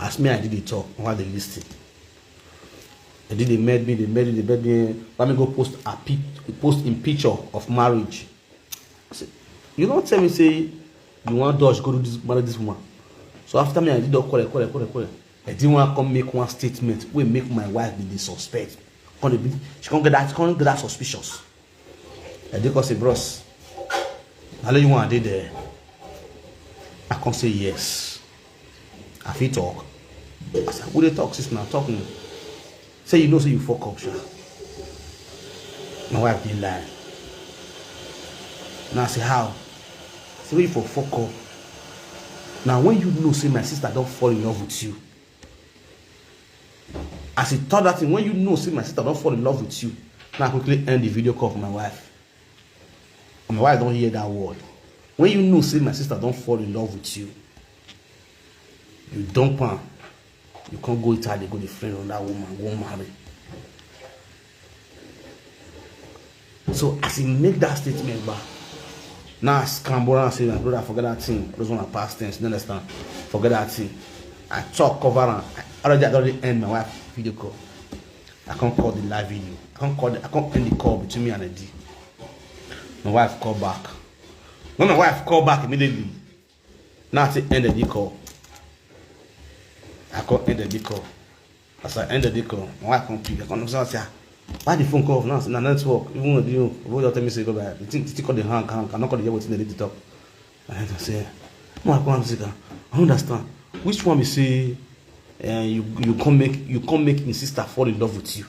[SPEAKER 1] As me, I did the talk while they listened. They did they made me. Let me go post in picture of marriage. I said, you don't tell me say you want Dodge go to marry this woman. So after me, I did not call it. I didn't want to come make one statement. We make my wife be the suspect. She can't get that suspicious. I did say, bros, I let you want to do there. I can't say yes. I feel talk. I said, would they talk, sister? Now talking. Say you know, say you fuck up, sure. My wife didn't lie. Now I say how? Say wait for fuck up. Now when you know, say my sister don't fall in love with you. As it thought that thing, when you know, say my sister don't fall in love with you. Now I quickly end the video call for my wife. And my wife don't hear that word. When you know, say my sister don't fall in love with you. You don't pan. You can't go Italy, go the friend on that woman, won't marry. So as he make that statement back, now I scramble and say, my brother, forget that thing. Those one are past tense, you understand? Forget that thing. I talk cover and I already end my wife video call. I can't call the live video. I can't end the call between me and Eddie. My wife called back. When my wife called back immediately, now I end the call. I can't end the call. As I end the call, my wife can't pick. I can't say, why the phone call now? It's not network. Even when you tell me say go back, the thing call the hang. I'm not gonna hear what's in the talk. And I say, no, I understand. Which one we say you can't make your sister fall in love with you?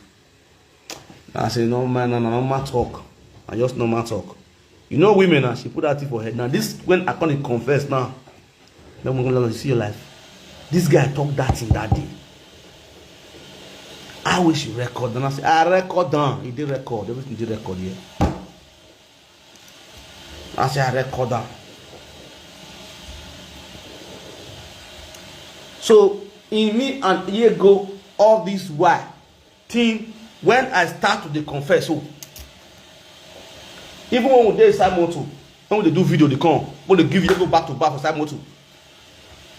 [SPEAKER 1] I say, no man, no talk. I just normal talk. You know women now, she put that thing for her. Now this when I can't confess now. Then we're gonna see your life. This guy talked that thing that day. I wish you record. Then I say, I record down. He did record. Everything did record here. I say, I record down. So, in me and here go all this why thing when I start to confess. So, even when we do side motor, when they do video, they come. When they give you go back to back for side motor.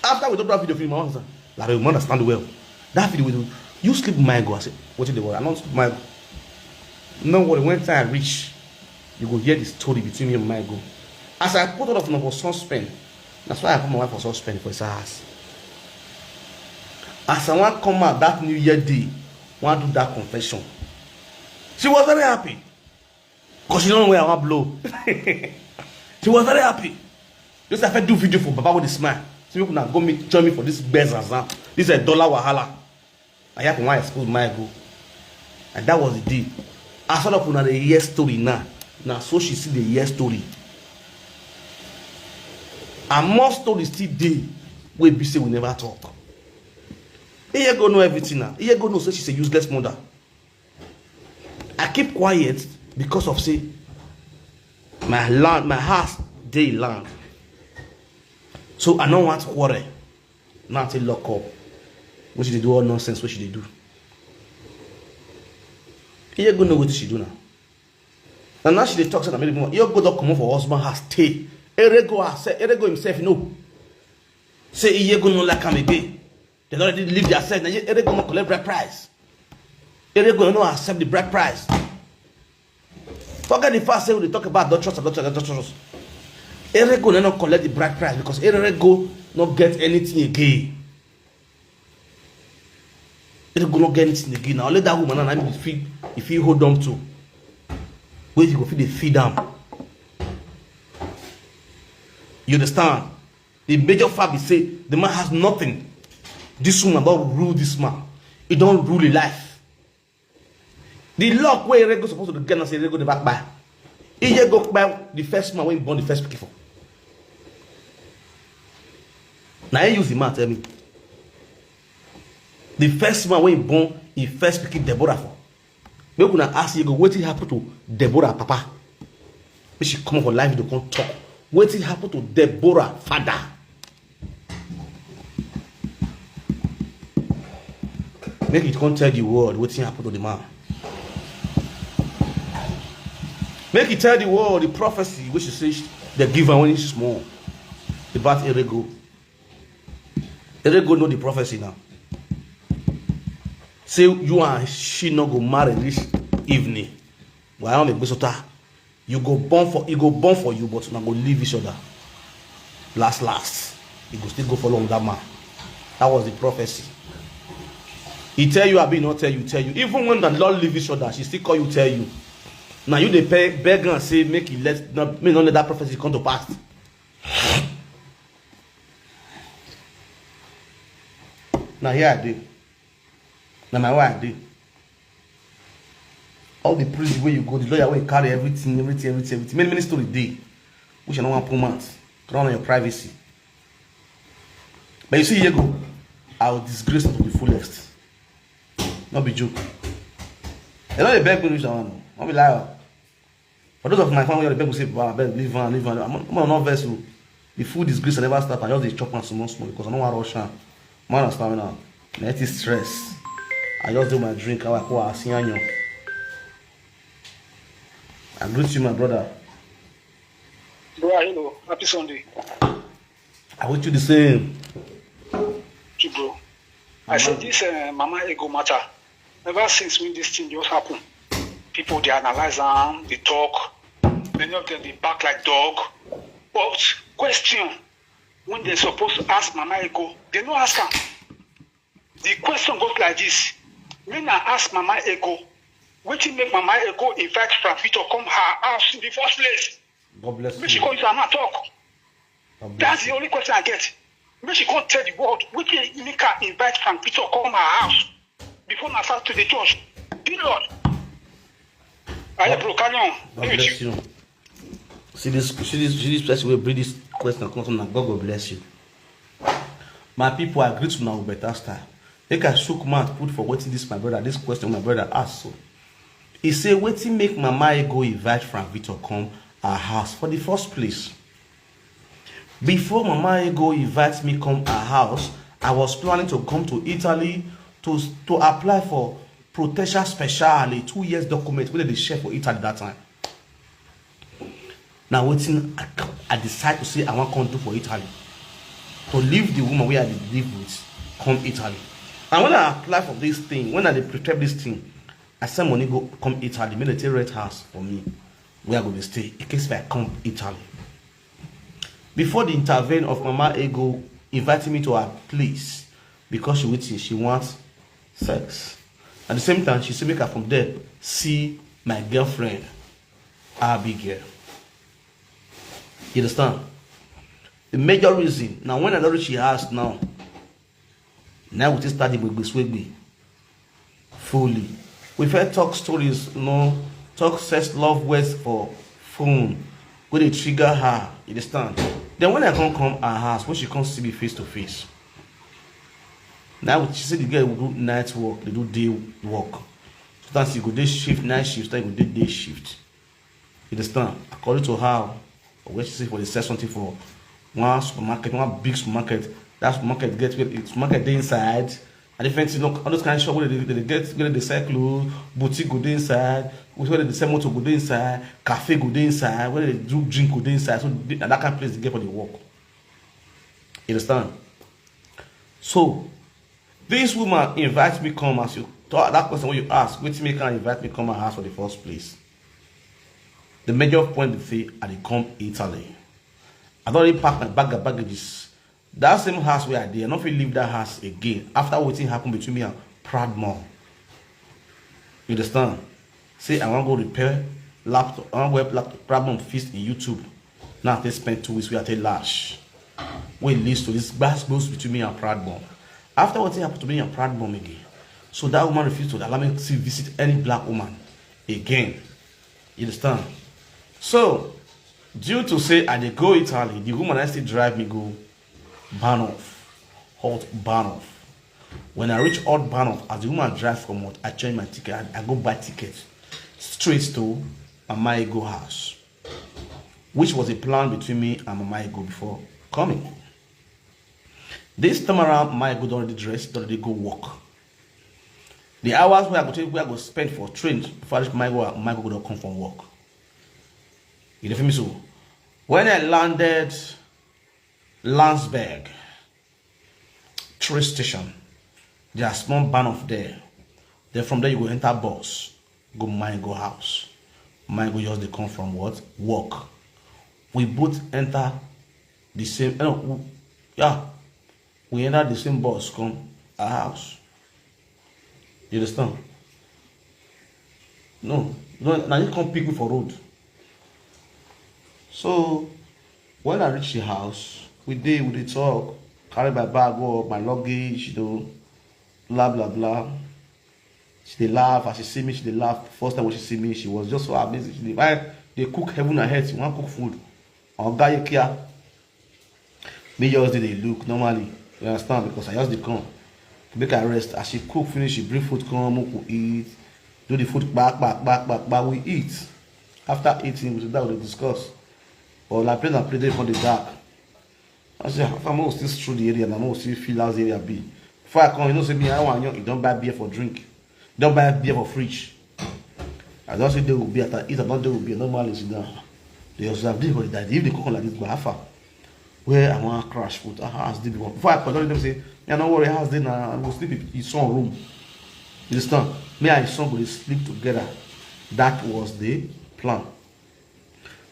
[SPEAKER 1] After we do that video, film, I was like, I understand well. That video we do. You sleep my go. I said, what did they want? I don't sleep my go. No worry, when time I reach, you go hear the story between me and my go. As I put it off number suspense, That's why I put my wife for suspend for his house. As I want come out that New Year day, want to do that confession. She was very happy. Because she don't know where I want blow. She was very happy. Just have to do video for Baba with a smile. So people now go join me for this bezazan. This is $1 wahala. I have to expose my go. And that was the deal. I saw up on the year story now. Now so she see the year story. And more stories still there. We be say we never talk. Here go know everything now. Here go know say she's a useless mother. I keep quiet because of say my house dey land. So I don't want to quarrel. Now to lock up. What she do all nonsense, what she do. Here go know what she do now. And now she dey talk say you go to come for husband has stay. Erego himself no. Say here go no like am again. They already leave their self. Erego no collect bride price. Erego no accept the bride price. Forget the first say we talk about adulterous. Erego no collect the bride price because Erego not get anything again. Erego not get anything again. Now only that woman and I if he hold on to. Where you go feed the feed them. You understand? The major fact is say the man has nothing. This woman don't rule this man. He don't rule his life. The luck where Erego supposed to get and say Erego the back by. He go by the first man when he born the first people. Now he use the man tell me. The first man when he born he first pick Deborah for. Make una ask you go what happened to Deborah papa. Make she come for life to come talk. What happened to Deborah father? Make it come tell the world what happened to the man. Make it tell the world the prophecy which is says they give her when he's small. About Erego. Erego know the prophecy now. Say you and she not go marry this evening. Why am I you go born for you, but not go leave each other. Last. You go still go for long that man. That was the prophecy. He tell you, I be not tell you. Even when the Lord leave each other, she still call you, tell you. Now you they beg and say, make it not let that prophecy come to pass. Now here I do. Now my wife did. All the priest where you go, the lawyer where you carry everything. Many stories day. Which I don't want to put crown on your privacy. But you see, here go. I will disgrace it to the fullest. Not be joke. They don't beg me reach that one. Not be liar. For those of my family, the people say, "Wow, leave on." I'm not vessel. The food is grace. I never start. I just chop and small because I don't want to rush. Man, I'm starving now. Let it stress. I just do my drink. I greet you, my brother.
[SPEAKER 2] Bro, hello. Happy Sunday.
[SPEAKER 1] I wish you the same.
[SPEAKER 2] You, bro. I said this Mama Ego matter. Ever since when this thing just happened, people they analyze them, they talk. Many of them they bark like dog. But question, when they're supposed to ask Mama Ego, they don't ask her. The question goes like this. When I ask Mama Ego, what did make Mama Ego invite Frankie to come her house in the first place?
[SPEAKER 1] God bless
[SPEAKER 2] When
[SPEAKER 1] you.
[SPEAKER 2] she comes to her talk. That's the only question I get. When she can't tell the world, what did make her invite Frankie to come her house before I start to the church? Period. Bro, carry on.
[SPEAKER 1] God bless you. See this person will bring this question come from God. God bless you. My people agree to now with better style. Make I shook mouth put for waiting this my brother. This question my brother asked so. He say waiting make Mama go invite Frank Victor come our house for the first place. Before Mama go invite me come our house, I was planning to come to Italy to apply for protection specially 2 years document where they share for Italy that time. Now waiting, I decide to say I want to come do for Italy. To leave the woman where I live with, come Italy. And when I apply for this thing, when I prepare this thing, I send money go come Italy, military rent house for me, where I go to stay, in case if I come Italy. Before the intervene of Mama Ego inviting me to her place because she wants sex. At the same time, she said make her from there see my girlfriend, Abigail. You understand? The major reason, now when I know she has now we just started with Swigby fully. We've heard talk stories, talk sex love words for phone, where they trigger her, you understand? Then when I come her house, when she comes see me face to face, now she said the girl will do night work, they do day work. Sometimes you go day shift, night shift, then you go day shift. You understand? According to her, where she say for the sell something for one supermarket, one big supermarket, that supermarket gets its market day inside. And different things, all those kind of shop where they get where they sell clothes, boutique go dey inside, where they sell motor go dey inside, cafe go dey inside, where they do drink go dey inside. So that kind of place they get for the work. You understand? So this woman invites me come as you thought that question when you ask, which make her invite me come her house for the first place. The major point they say I dey come Italy. I don't really pack my baggages. That same house where I did, I don't feel leave that house again after what happened between me and Pradmore. You understand? Say I want to go repair laptop, I want to wear laptop Pradmore fist in YouTube. Now they spend 2 weeks where I take lash. When it leads to this bass goes between me and Pradmore. After what happened to me and Pradmore again. So that woman refused to allow me to visit any black woman again. You understand? So due to say I did go Italy, the woman I still drive me go Barnoff, Hot Barnoff. When I reach Hot Barnoff, as the woman drive from what I change my ticket, I go buy tickets straight to Mama Ego house, which was a plan between me and Mama Ego before coming. This time around, Mama Ego don't already dress, don't already go walk. The hours where I go spend for train before I reach Mama Ego don't come from work. You feel me? So when I landed Landsberg train station, there's a small Barnoff there. Then from there you go enter bus, go my go house. My go just they come from what? Work. We both enter the same we enter the same bus, come our house. You understand? No, now you come pick me for road. So when I reach the house, we talk, carry my bag up, my luggage, blah blah blah. She dey laugh as she see me, she dey laugh. First time when she see me, she was just so amazing. They cook heaven and earth, she want cook food. On guy here, me just they look normally. You understand? Because I just dey come. Make her rest. As she cook finish, she bring food come, we eat. Do the food back, we eat. After eating, we sit down, we discuss. Or like play for the dark. I say, I'm going to still through the area and I'm going to still feel how's the area be. Before I come, say me, I want you don't buy beer for drink. You don't buy beer for fridge. I don't say they will be at eat about they will be normally sit down. They also have this, but if they cook like this, but half where I want to crash food, house did before I come, them say, yeah, no worry, house dinner, I will sleep in his son room. You understand? Me and his son will sleep together. That was the plan.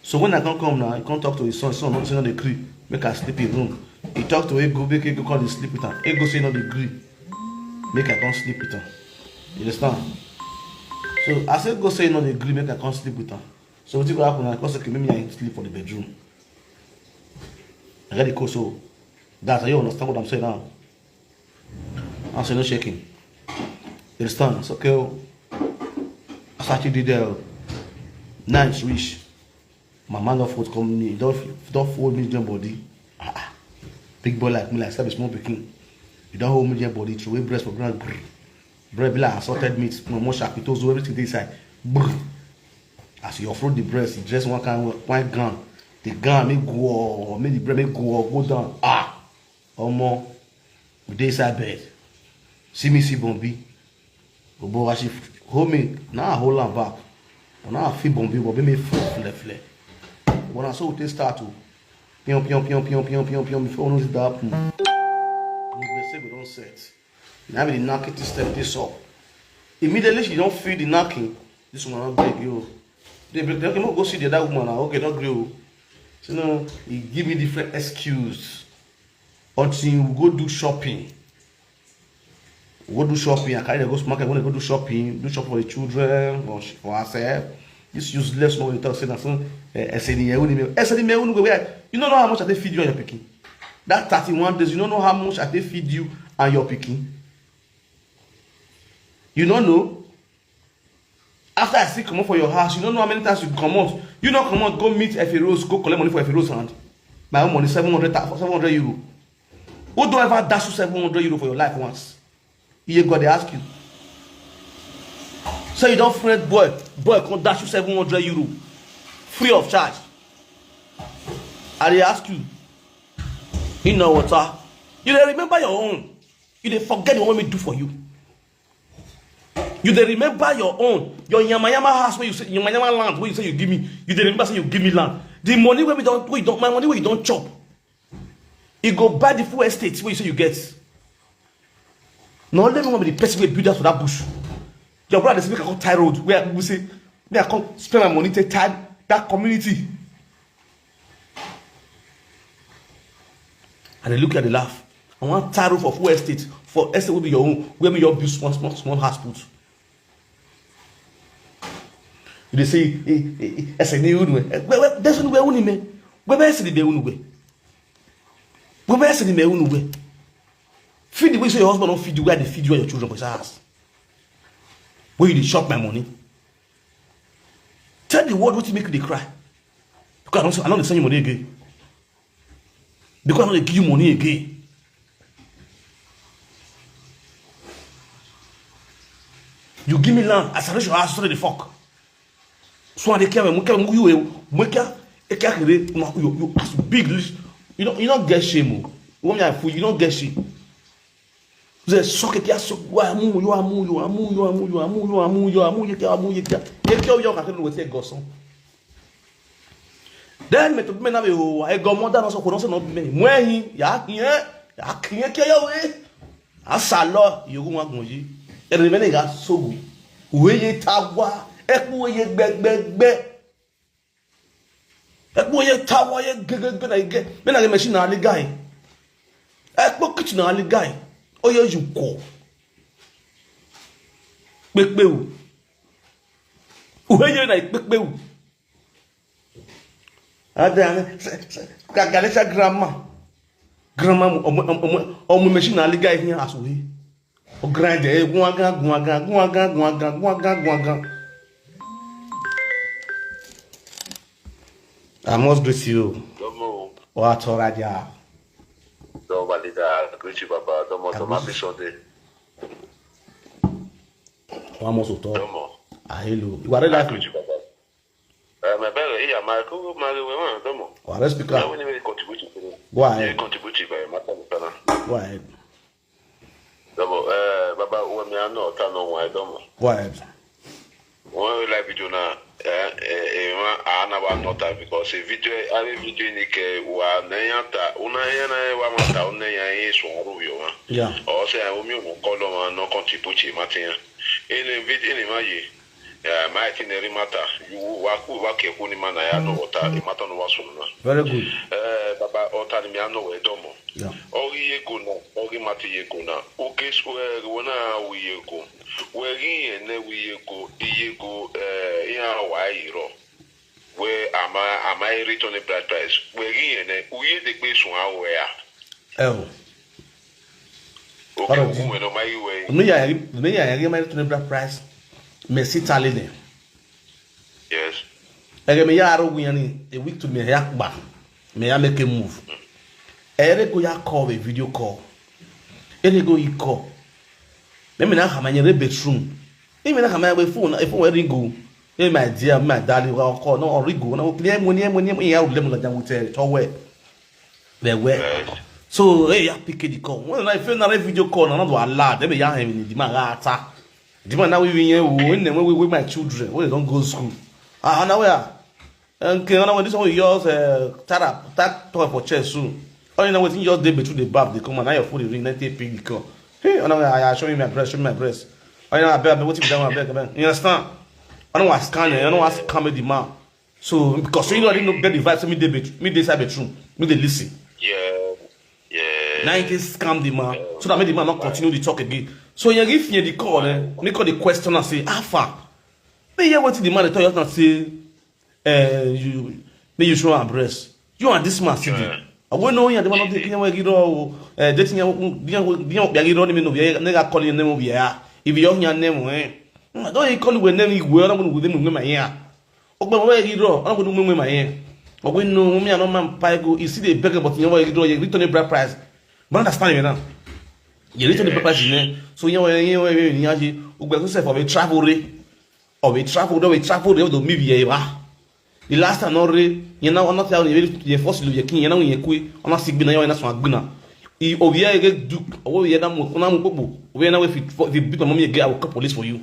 [SPEAKER 1] So when I can't come now, I can't talk to his son not saying on the crib, make her sleep in room. He talk to Ego, make Ego call the sleep with her. Ego say not the agree, make I can't sleep with her. You understand? So I said go say not the agree, make I can't sleep with her. So what will happen? I cause okay, maybe I sleep for the bedroom. I get the code, so that you understand what I'm saying now. I'm saying no shaking. You understand? It's okay. I started did there. Nice reach. My man of food come me, don't hold me your body. Big boy like me, like a small picking. You don't hold me your body, throw away breast for ground. Bread be like assorted meat, no more shark, everything inside. As you offload the breast, you dress one gun. The gun make go, make the bread make go down. More. We dey inside bed. See me see Bombi. But as she hold me, now I hold her back. Now I feel Bombi, but me flare. When I saw it start to pion before we know it happen. We say we don't set. Now we knock it to step this up. Immediately she don't feel the knocking. This one not beg you. They break. Okay, go see the other woman now. Okay, not grill. So, he give me different excuse. Until we go do shopping. We go do shopping. I carry the go to market. When go do shopping for the children, for ourselves. This useless no talk say that you don't know how much I feed you and your picking. That 31 days, you don't know how much I feed you and your picking. You don't know. After I see come out for your house, you don't know how many times you come out. You don't come out, go meet F.A. Rose, go collect money for F.A. Rose hand. My own money, 700 euro. Who don't ever dash you 700 euro for your life once? You got to ask you. So you don't friend boy can't dash you 700 euro free of charge. And they ask you, you know what, sir? You dey remember your own. You dey forget what me do for you. You dey remember your own. Your yamayama house where you say yamayama land where you say you give me. You dey remember say you give me land. The money where my money where you don't chop. You go buy the full estate where you say you get. Now let me want the person who build that for that bush. Your brother say make I come tie road where people say me I come spend my money to tie that community. And they look at the laugh. I want tie road for full estate. For estate will be your own. Where me your build small house put. They say there's anywhere only me. Where else the only where else the only feed the way so your husband don't feed you where they feed you and your children for his house. Where you dey chop my money? Tell the world what you make you cry. Because I don't send you money again. Because I don't give you money again. You give me land, I salute your house, so the fuck. So I care you big list. You don't get shame. You don't get shame. Vous êtes choqué qui a choqué. You then me to me na me o e go mo da no so ko no se no me mo ehin ya kiyen ke yo we asalo yogun wagun yi e re me ne ga sogu we ye tawa e ku ye gbegbegbe e ku ye tawa ye gegegbe na ge me na ge machine na ali guy e ku kitchen na ali guy o ye you ko pepe o we ye na pepe o ada kagalesa grandma omo machine na liga here as we o grind e guaga I must greet you.
[SPEAKER 3] Domo.
[SPEAKER 1] What oraja?
[SPEAKER 3] Domo valida, greet you baba. Domo to ma bisode.
[SPEAKER 1] Vamos o to.
[SPEAKER 3] Domo.
[SPEAKER 1] Hello. You are ready?
[SPEAKER 3] Greet you baba. My brother, yeah, my co my we domo.
[SPEAKER 1] Well, let's speak up.
[SPEAKER 3] When you contribute to it.
[SPEAKER 1] Go ahead.
[SPEAKER 3] You contribute by matter.
[SPEAKER 1] Go ahead.
[SPEAKER 3] Domo, baba, we me no ta no why domo.
[SPEAKER 1] Go ahead.
[SPEAKER 3] One live video na ana nota because a video ni ke wa na yata una yana wa mata una ya yeso rubio ma.
[SPEAKER 1] Yeah.
[SPEAKER 3] O se a mi no kolo no contribute matin. In video ni maji. My itinerary matter. You work a pony man. I know what a matter no was.
[SPEAKER 1] Very good.
[SPEAKER 3] Baba Otani Miano Domo.
[SPEAKER 1] Yeah.
[SPEAKER 3] Oh, ye go no, oh, Mati Yegona. Okay, swear, we go. Where ye and we go, ye go, why, where am I return a blood price? Where ye and we the place where.
[SPEAKER 1] Oh.
[SPEAKER 3] Okay, woman, on my way.
[SPEAKER 1] Me, I get my return blood price. Me sit alone.
[SPEAKER 3] Yes.
[SPEAKER 1] Ege me ya aro wiani a week to me yakba. Me ya make a move. Ere go ya call a video call. Ere go you call. Me na ha manye re bedroom. Me na ha my phone if we ring go. E my dear, my darling, we call no or go na clear money ya le mo la jam with to where. There where. So hey ya pick the call. When I feel na video call na do allow. Dem ya him ni di ma ata. The man now we here with my children when they don't go to school. Now we are. And when this one yours that talk for church soon. Oh, you know what? You just day between the bab they come and now your food is ring. Then take pick the call. Hey, I show you my breast. Oh, you know I bet what you down. I bet. You understand? I don't want scan. I don't want scam the man. So because you know I didn't get the vibe, so me they say bedroom, me they listen.
[SPEAKER 3] Yeah.
[SPEAKER 1] Now it is scam the man, so that made the man not continue the talk again. So you give me the call, me call the question and say, Alpha. Me hear what the man they tell you and say, you show our breast. You and this man sitting. I won't know you the one of the Kenya Giro, dating Yagiro, nigga calling your name over here. If you're your name, don't call you with name you were with him with my ear. Oh, where you draw, I'm going to move my ear. But we know me and no man Pygo, you see the beggar, but you know you draw, you return a bride price. But understand you now. You return the price in there. So you know, you go to say for a travel rate, or we travel, to maybe the last time, you know, I'm not telling you, first you king, you know, you quit, I'm not sick, you know, Gwina. Over here, get Duke, over here, we are now if you beat my mommy, I will call police for you.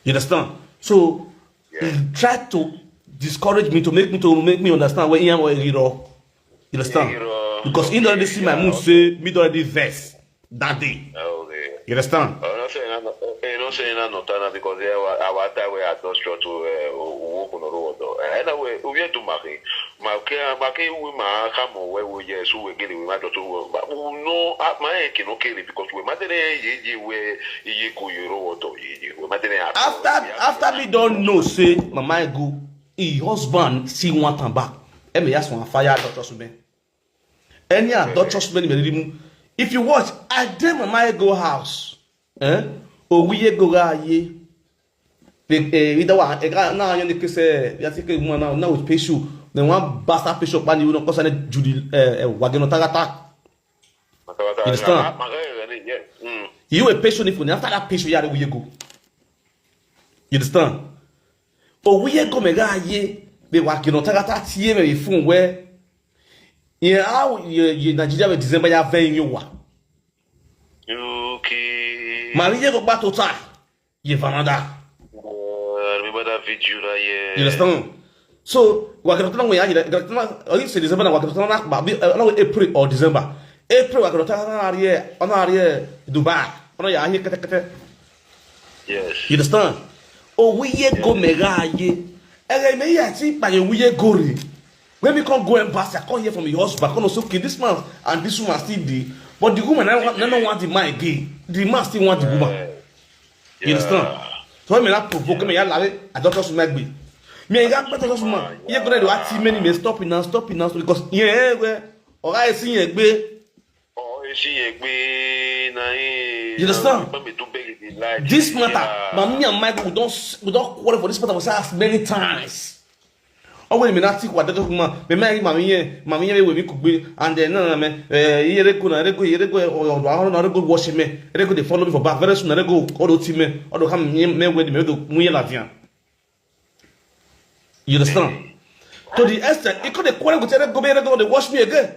[SPEAKER 1] You understand? So, he tried to discourage me to make me understand where I am or you understand? Because he already see my mood say me already vex that day. You understand?
[SPEAKER 3] I'm not saying I'm not because our time we are not sure to walk on the road. Anyway, we have to marry. Marry we ma come where we yes we get we matter to but we know my can okay because we matter ye where ye go you road we matter
[SPEAKER 1] after me don't know say mama go his husband see one time back. Me ask one fire doctor Suben. Any doctor Suben if you watch I did mama go house. We go ye. We don't want now you need to say you think now with patient. Then one bastard patient man you don't cause any Judy wagon tagata. You understand? You a patient if after that patient you we go. You understand? We go mega ye be wagon tagata tie me phone where yeah how you Nigeria with December ya 20 you wa.
[SPEAKER 3] Okay.
[SPEAKER 1] Marie go back to time. You vanada.
[SPEAKER 3] Remember that video that
[SPEAKER 1] you understand? So, wakatana we are say December wakatana ba April or December. April wakatana ariye Dubai. Ono ya here kete.
[SPEAKER 3] Yes.
[SPEAKER 1] You understand? Oh we go mega ye. Me ya ti pa we go re. When we can go and pass, I come here from your husband. Come also okay, this man and this woman still there. But the woman I don't want the man again. The man still want the woman. You understand? So me not provoke me. I don't trust me. Me I got better trust man. You go there to ask many me stop it now because yeah where or I see egbe.
[SPEAKER 3] Oh, see egbe na
[SPEAKER 1] you understand? This matter, mommy and Michael we don't quarrel for this matter was asked many times. Oh wait, me not see what that woman. Me mommy we could be and then no me here go or go wash me. They go they follow me for back very soon. They go all the me or come me with me do muye lavian. You understand? To the extent it could quarrel with go me go they wash me again.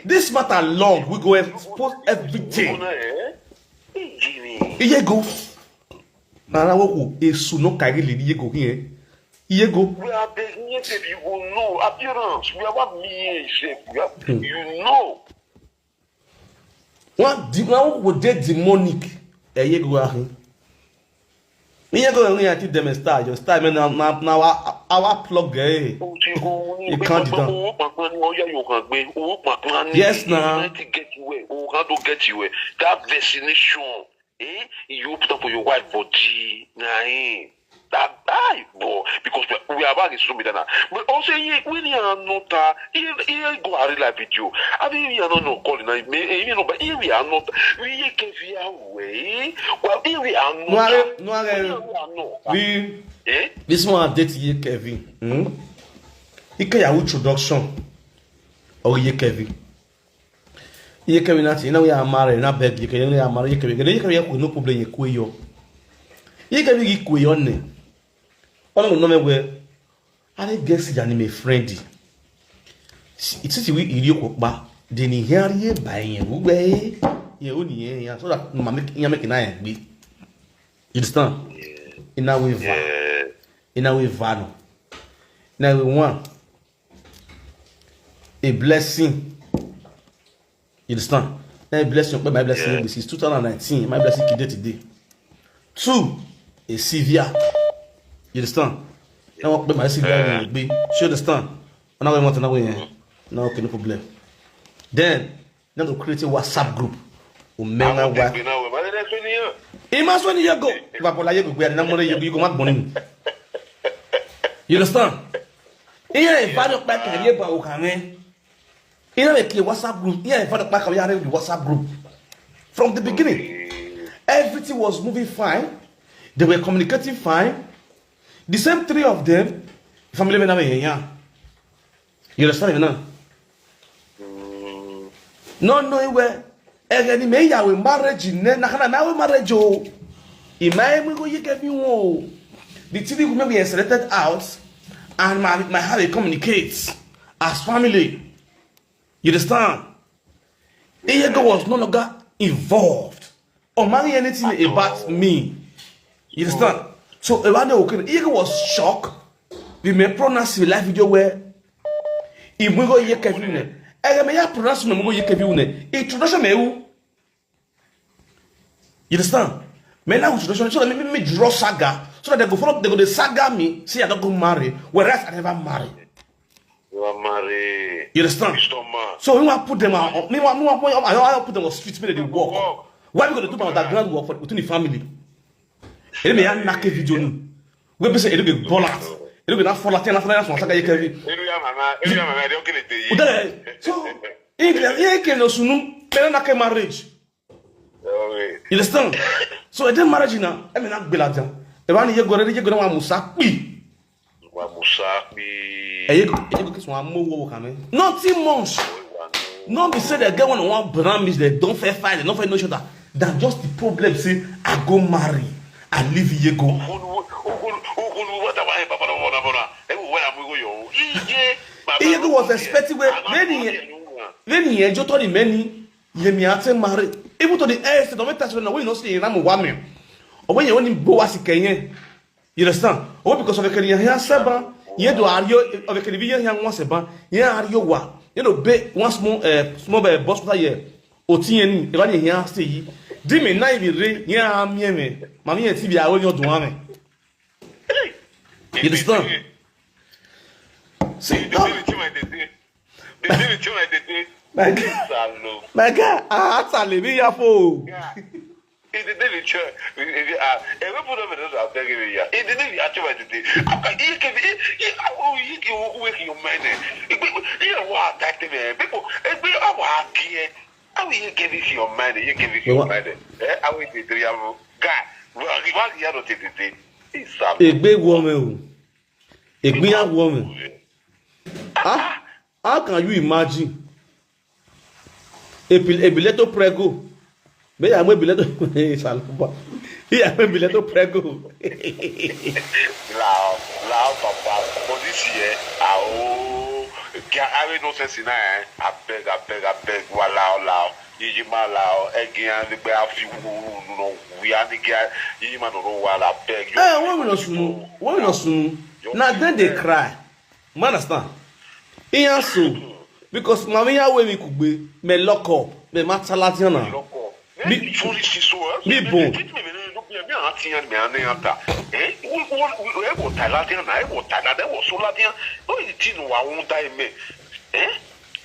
[SPEAKER 1] This matter long we go expose everything. Here go. Nana wo esu no kage le ye go here. Here go.
[SPEAKER 3] We are begging you if you will know appearance. We are what me you know.
[SPEAKER 1] What would they demonic? Here go ahin. Here go only at them start. Your start now our plug eh. You can't do that. Yes now.
[SPEAKER 3] Get you that vaccination. You put up for your white body, that boy, because we are back in Sumidana. But also, we are not, here go a real video. I mean, we are not calling, you know, but here we are not, we can be away. Well, here we are not.
[SPEAKER 1] We, this one date here, Kevin. He can have introduction, or here, Kevin. You can not, you know, we are married, not beg, you can marry, you can no problem, you queer. You can be queer on it. I don't know where I guess you are friendly. It's a we idiot, but then he hear ye buying a way. You only so that you're making I be. You understand? In our way, Vano. Now we want a blessing. You understand? My blessing, my blessing is 2019. My blessing today. 2 is severe. You understand? Now what my severe will be. You understand? Now we want to know here. No, okay, no problem. Then to create a WhatsApp group. Umema wa. Imas when you go. Vapola you go na more you go mak bonim. You understand? Here if I don't back here ba o kan eh. Here make a WhatsApp group. Here if I don't back here the WhatsApp group. From the beginning, everything was moving fine. They were communicating fine. The same 3 of them, family member here. You understand now? No, where any may ya we marriage in na marriage oh. Imagine go you get me oh. The TV will be selected out and my how they communicate as family. You understand? Ego was no longer involved or marry anything about me. You understand? So around the okay, Ego was shocked. We may pronounce the live video where if we go here Kevin. You understand? Men now introduction so let me draw saga so that they go to saga me, see I don't go marry, whereas I never marry.
[SPEAKER 3] You are married.
[SPEAKER 1] You understand? So we want to put them on I put them on streets where they walk. Why we gonna do about that grand work for between the family? It may not make video. We be say it be bullet. It will not fall at so marriage. You understand? So I didn't marriage now. I mean not Belajan. The one you go ready, you're gonna Musapi. Nothing much. Not be said that get one brand is they don't fair fight, they don't fair no shooter. That just the problem. Say I go marry, I leave here go. He was expecting when he enjoyed all the many Yemiate marry. Even to the earth, don't touch when we not see Ram woman. Or when you only boas Kenyan. You understand? Or because of a Kenyan here, Seba, you do are you of a Canadian young once a ban, here are you what? You know, big once more small boss here. Otien, Irani here, see. Dimmy, Navy, yeah, me, Mammy and TV, I will not do one. You understand? See, my God, I leave you for.
[SPEAKER 3] In the daily church, every put of it, I'll beg you. In the daily actually, you can wake your man. You know what, that people, I will give it your man, you give it your man. I will be the guy. Well, you have to take it.
[SPEAKER 1] A big woman, a big woman. How can you imagine a bileto prego? May I bileto bileto prego.
[SPEAKER 3] Loud, papa. For this year, I have no sense in I beg, wow. Yijimala again the bear we are the guy Yiman while I beg you.
[SPEAKER 1] Women are soon. Now then they cry. Man, understand? So because Mamia way we could be me lock up, me matalatiana. Me
[SPEAKER 3] foolish so
[SPEAKER 1] me bon.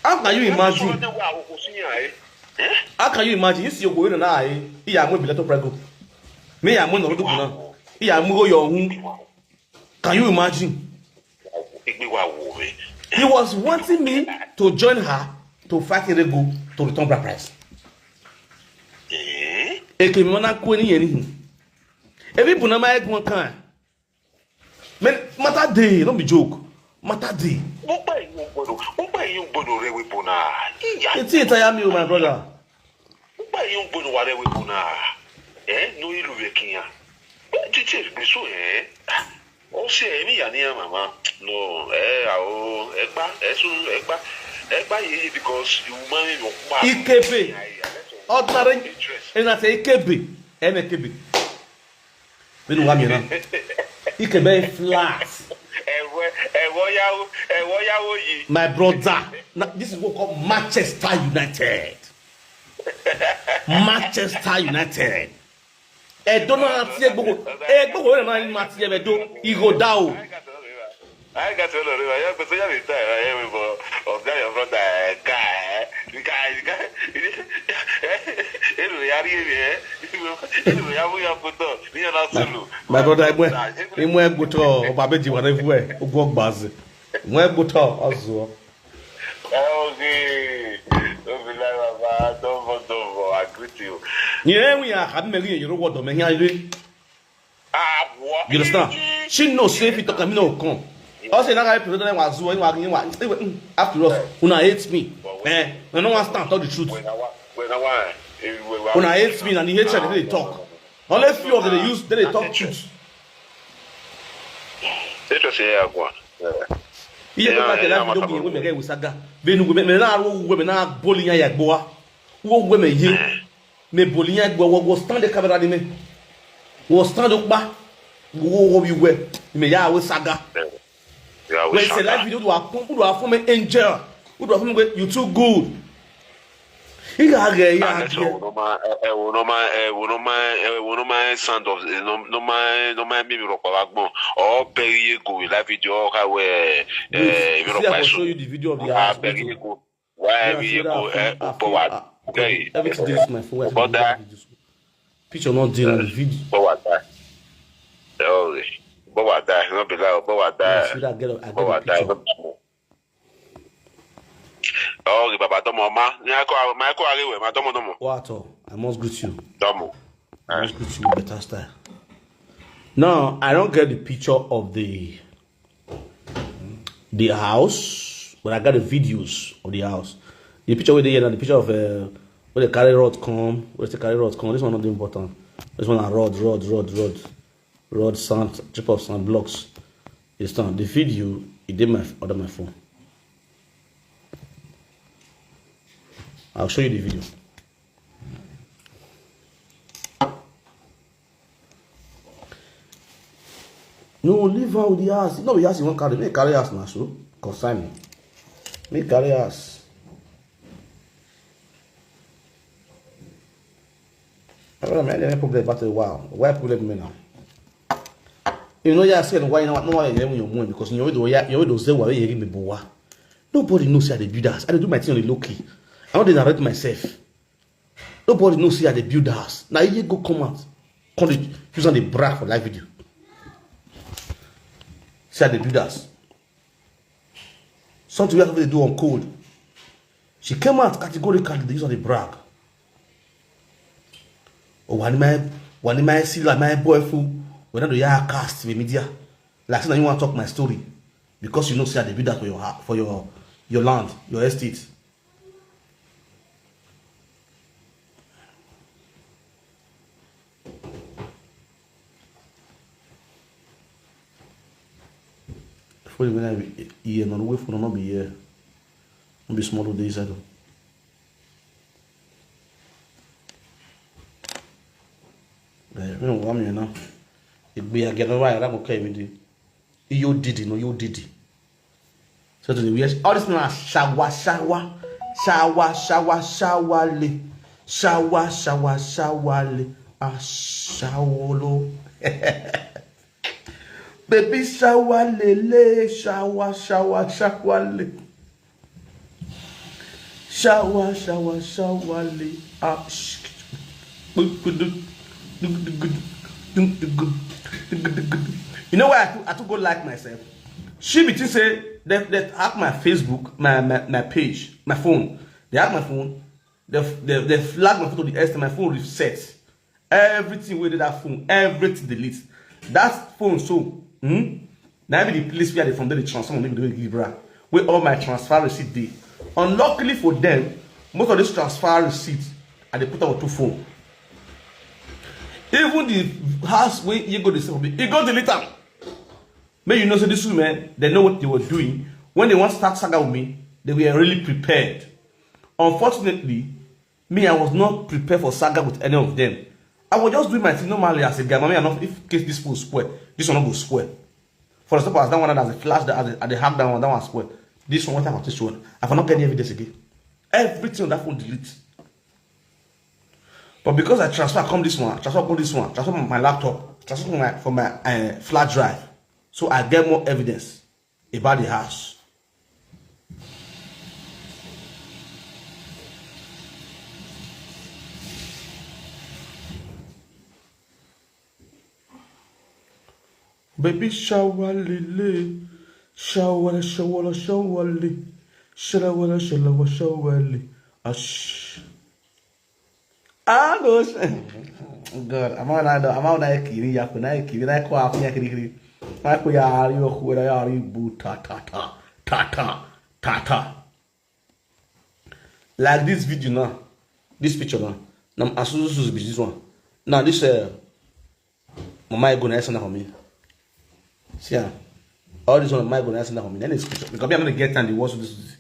[SPEAKER 1] How can you imagine? How can you imagine? You see your going and I, he am with little prego. Me, I'm going to do now. He am your home. Can you imagine? He was wanting me to join her to fight a go to return back price. E came on a queen anything. Every Bunama egg one kind. Matter day, don't be joke. Matter day. It's it, I am you, my brother.
[SPEAKER 3] No, you look here. Teacher, be so, oh, say me, Mama. No, Egba, because you marry your
[SPEAKER 1] Ikepe. Ordinary, and I say Ikepe. And a Ikepe. We don't want me now. Ikepe flat. My brother, now, this is what we call Manchester United. Manchester United. E don't know tie gbogbo. E gbogbo we na ma tie be do. E go down.
[SPEAKER 3] I got to know. Yeah, but you are there. Of that your brother guy.
[SPEAKER 1] My brother, imwe buto obabeji wa everywhere. Ogo gbaze. Imwe buto azuo.
[SPEAKER 3] Okay. Don't I greet you.
[SPEAKER 1] Yeah, we are having you what do me here. You understand? She knows if it come no come. Also, now I put them was doing after all, una hates me. I don't want to stand talk the truth. Una hates me and he hates they talk. Only few of them they use they talk truth.
[SPEAKER 3] It was here one.
[SPEAKER 1] Iye ko ka tela video we me ga usaga. Be nu me na ro we me na bolinya ya gboa. Wo we me ye. Me bolinya gbo wo stand the camera de me. Wo stand okpa. Wo we me ya we saga. When say live video do a me angel. Do a me you too good. Iga ge ya ge.
[SPEAKER 3] No my sound of no my me ro pa gbon o peri go live video ka we
[SPEAKER 1] I show you the video of the house.
[SPEAKER 3] Why we go forward. Okay.
[SPEAKER 1] Everything is my phone. About that. Picture not deal on the video.
[SPEAKER 3] Forward that. Oh, forward that. No be like forward that.
[SPEAKER 1] I get a picture.
[SPEAKER 3] Oh, Baba Domoma. My co my Domo.
[SPEAKER 1] What? I must greet you.
[SPEAKER 3] Domo.
[SPEAKER 1] I must greet you better style. Now, I don't get the picture of the house, but I got the videos of the house. The picture where they had the picture of where the carry rod come, where's the carry rod come? This one not the important. This one are rod sand, chip of sand blocks. It's done. The video it did my phone. I'll show you the video. No, leave her with the ass. No, the ass you won't carry. Make carry ass now, so consign me. Make carry ass. I don't know, man. Any problem about it? Wow, why problem me now? You know, you're saying why not? No, you're your money because you know those say why you give me boa. Nobody knows how they build house. I do my thing on the low key. I don't narrate myself. Nobody knows how they build house. Now you go come out, use on the brag for live video. See how they build house. Something we have to do on code. She came out categorically. They use on the brag. Oh, when my see like my boyfriend. When I do ya cast with media, like now you want to talk my story because you know see how they build that for your land, your estate. For when I hear no way for not be here, not be small days I do. You know what I mean now. It be again right. I'm okay with it. You did it, no, you did it. So to the yes, all this man shower, shawalo. Baby shower lele, shower You know why I took go like myself? She between say they hack my Facebook, my page, my phone. They hack my phone. They flag my phone to the extent my phone reset. Everything with that phone, everything delete. That phone so now be the place where they from there they transfer money to Libra. Where all my transfer receipt dey. Unluckily for them, most of this transfer receipts and they put on two phone. Even the house where you go to sell me, you go delete them. May you know, so this women, they know what they were doing. When they want to start saga with me, they were really prepared. Unfortunately, me, I was not prepared for saga with any of them. I was just doing my thing normally as a guy. Mommy, enough if case this will square, this one will go square. For example, as that one has a flash, that the hack that one square. This one, what I this one. I cannot get any evidence again. Everything on that phone delete. But because I transfer come this one, transfer from my laptop, transfer from my flash drive, so I get more evidence about the house. Baby shower lily, shower shower shower lily, shower shower shower lily. Ash. Ah gosh. God, I'm on that kiri ya kuna kiri na kwa afya kiri. Ako ya ari okuera ya ari bu ta. Like this video now, this picture now. Now as soon as this one. Now this mama go na send for me. See all this one my go na send for me. Then it's because I'm gonna get time to watch this.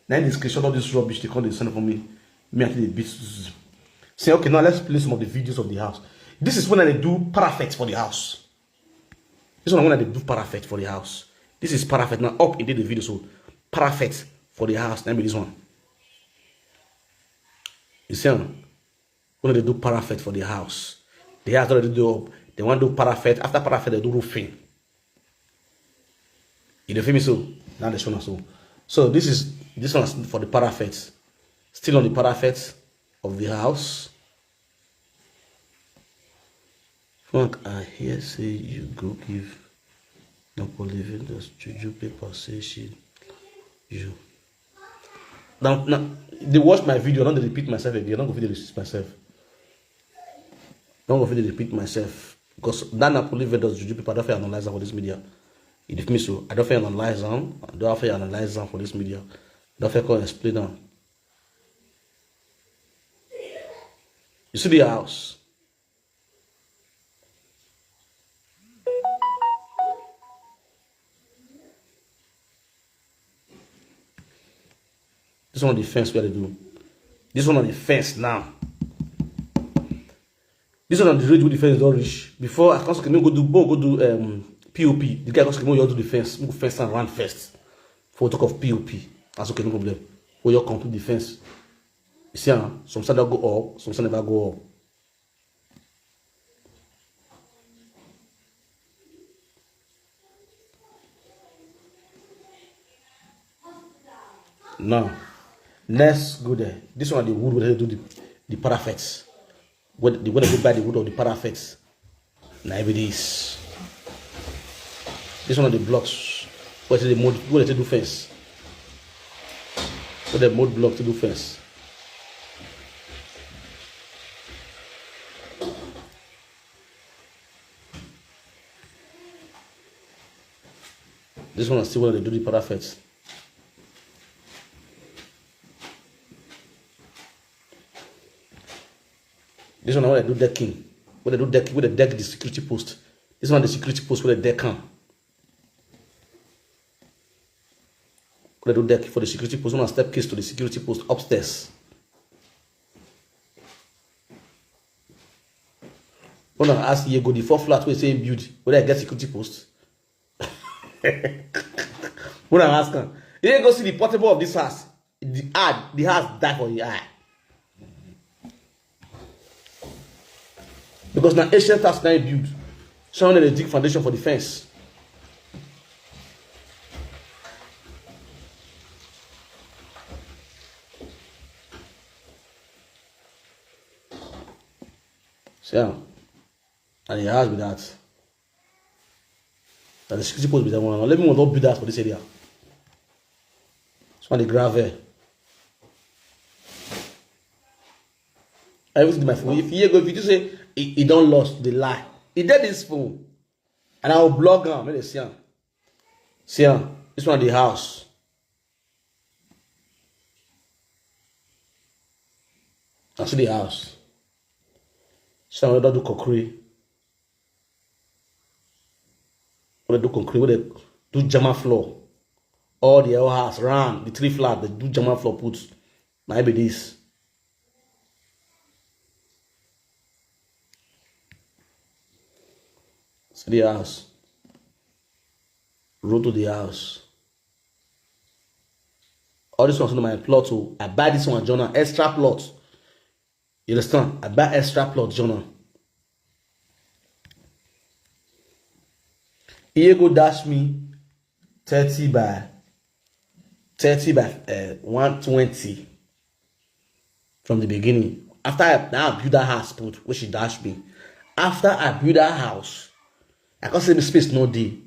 [SPEAKER 1] Then the screenshot of this rubbish they come they send for me. Me actually beat. Say, okay, now let's play some of the videos of the house. This is when they do perfect for the house. This one when they do perfect for the house. This is perfect. Now up into the video, so perfect for the house. Let me this one. You see, when they do perfect for the house, they have already do up. They want to do perfect. After perfect, they do roofing. You feel me? So now they show us so this one is for the perfect. Still on the perfect of the house. Frank, I hear say you go give no living those juju paper say she you. Now they watch my video, don't repeat myself again. Don't go video repeat myself. Don't go video repeat myself. Because that Napoli vendors juju paper, I don't feel analyze for this media. You give me so I don't feel analyze them. I don't feel analyze them for this media. I don't feel explain them. You see the house. This one on the fence where they do. This one on the fence now. This one on the road with the fence don't reach. Before I can go do POP. The guy can go do the fence. Move fence and run first. For talk of POP. That's okay, no problem. When you complete the fence. You see, some side go up, some side never go up. Now, let's go there. This one, the wood where they do the parapets. Where they go buy the wood of the parapets. Now, it is. This one of the blocks. Where they mode, where they do fence. Where they mode block to do fence. This one is still where they do the parapets. This one where they do decking. Where they do decking, where they deck the security post. This one the security post where they deck on. Where they do deck for the security post. One step case to the security post upstairs. When I ask you go the 4 flat where say build, where I get security post. When I ask him, you didn't go see the portable of this house. The house die for the eye. Because now ancient house now built. Someone they dig foundation for the fence. So, and the house with that. And the security post with that one. Let me not build that for this area. So on the gravel. Everything my phone. If you say he don't lost the lie. He did this phone. And I will blog him. Let me see him. See him. This one the house. I see the house. So I don't do concrete. When they do concrete, when they do German floor. All the other house round the 3 flat, they do German floor put. Maybe this. See the house. Road to the house. All this one's on my plot. So I buy this one, Jonah, extra plot. You understand? I buy extra plot, Jonah. He go dash me 30 by 120 from the beginning. After I build that house, put which she dashed me. After I build that house, I can't say the space no day.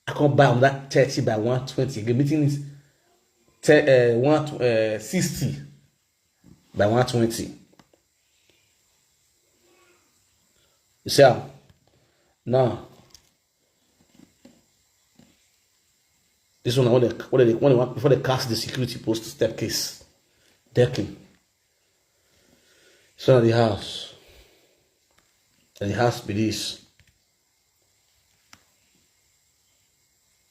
[SPEAKER 1] I can't buy on that 30 by 120. The meeting is 60 by 120. You see how? Now, this one, before they cast the security post step case, decking. So the house. And the house be this.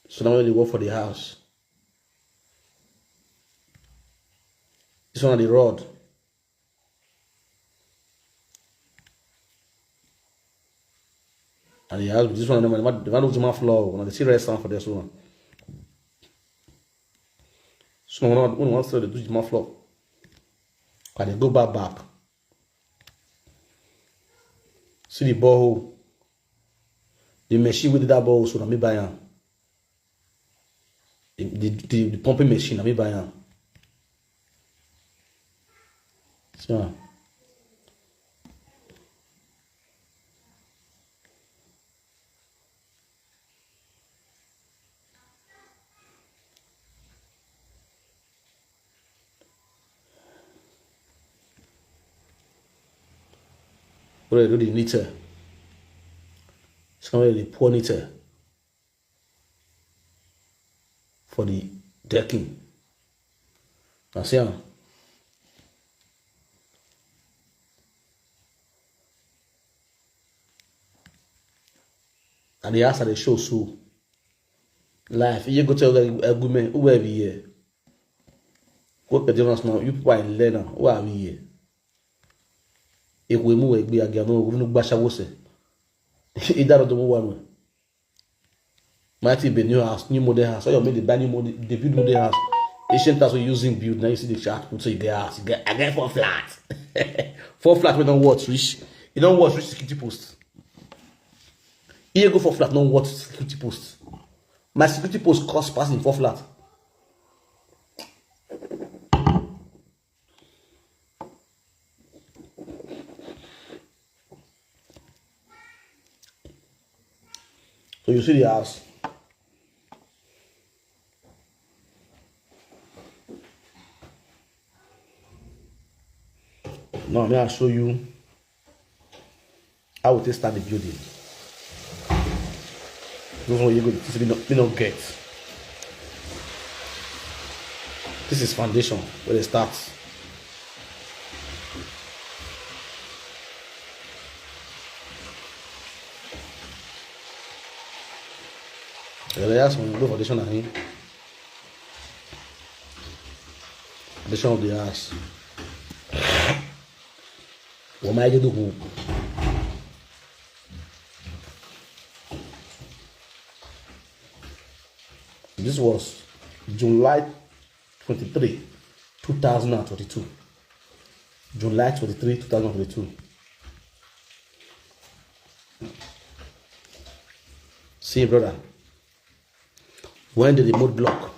[SPEAKER 1] So now when they work for the house. This one on the road. And the house, this one, the man looks my floor. When they see restaurant for this one. So when one floor, they do my floor. And they go back. See the borehole. The machine with that borehole, so na me buy am. The pumping machine, na me buy am. So. What do they do the litter? Somewhere they pour litter for the decking. Now see how? And the house they show so life. You go tell a woman who are we here? What the difference now? You people are in learner. Who are we here? If we move, we are going to go to the it that don't one. Might be new house, new model house. So you made the brand new model, the build model house. Ancient house we using build. Now you see the chart put so you get house. I get 4 flats. 4 flats we don't watch rich. You don't watch rich security post. Here go 4 flat, don't watch security post. My security post cost passing 4 flat. So you see the house. Now may I show you how to start the building. This is what you're going to not get. This is foundation where it starts. There's some good foundation here. Foundation of the house. What am I going to do? This was July 23, 2022. July 23, 2022. See, brother. When did the mode block?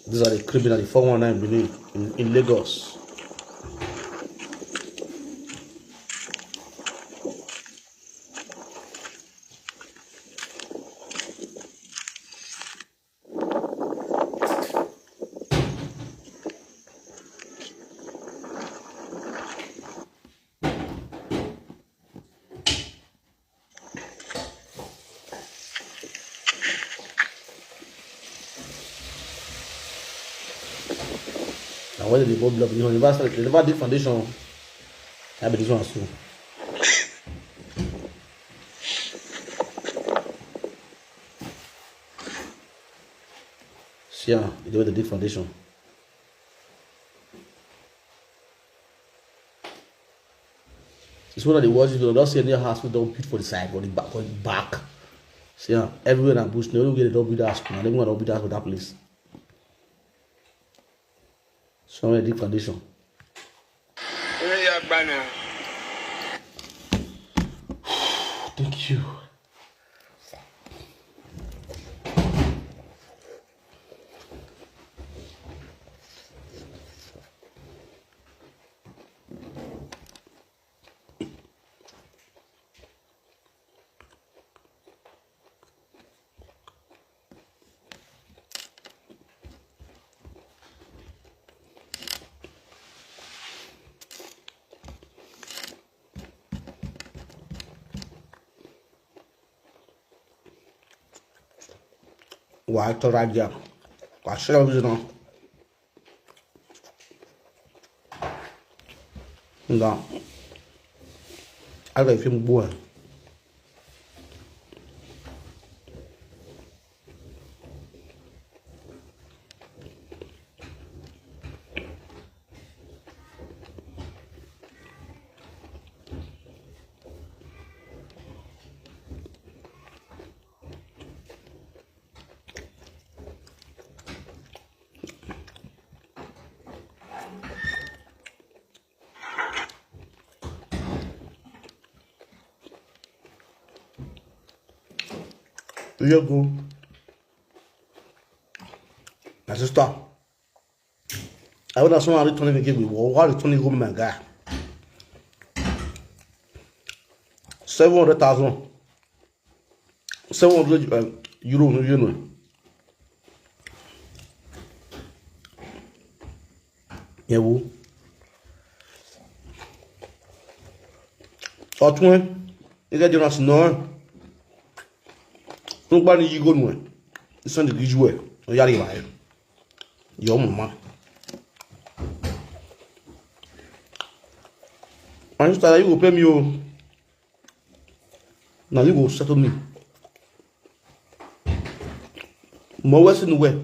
[SPEAKER 1] These are the criminal, the 419 in Lagos. And when the board block, they never did foundation. I be this one too. See how they did foundation. so that the words you don't see any house we don't put for the side or the back. See, everywhere in bush, no get a double that school, and they want to be that for that place. So a deep condition. Thank you. Why to right there? Why should I use it on? No. I got him boy. Here you go. My sister. I would have someone returning again with what returning home, my guy. 700,000. 700 euro, you know. Yeah, woo. Or 20. You get your no. Nobody you go nowhere. It's on the visual. You are right. Your mama. And you start, you go pay me. Now you go settle me. More worse in the way.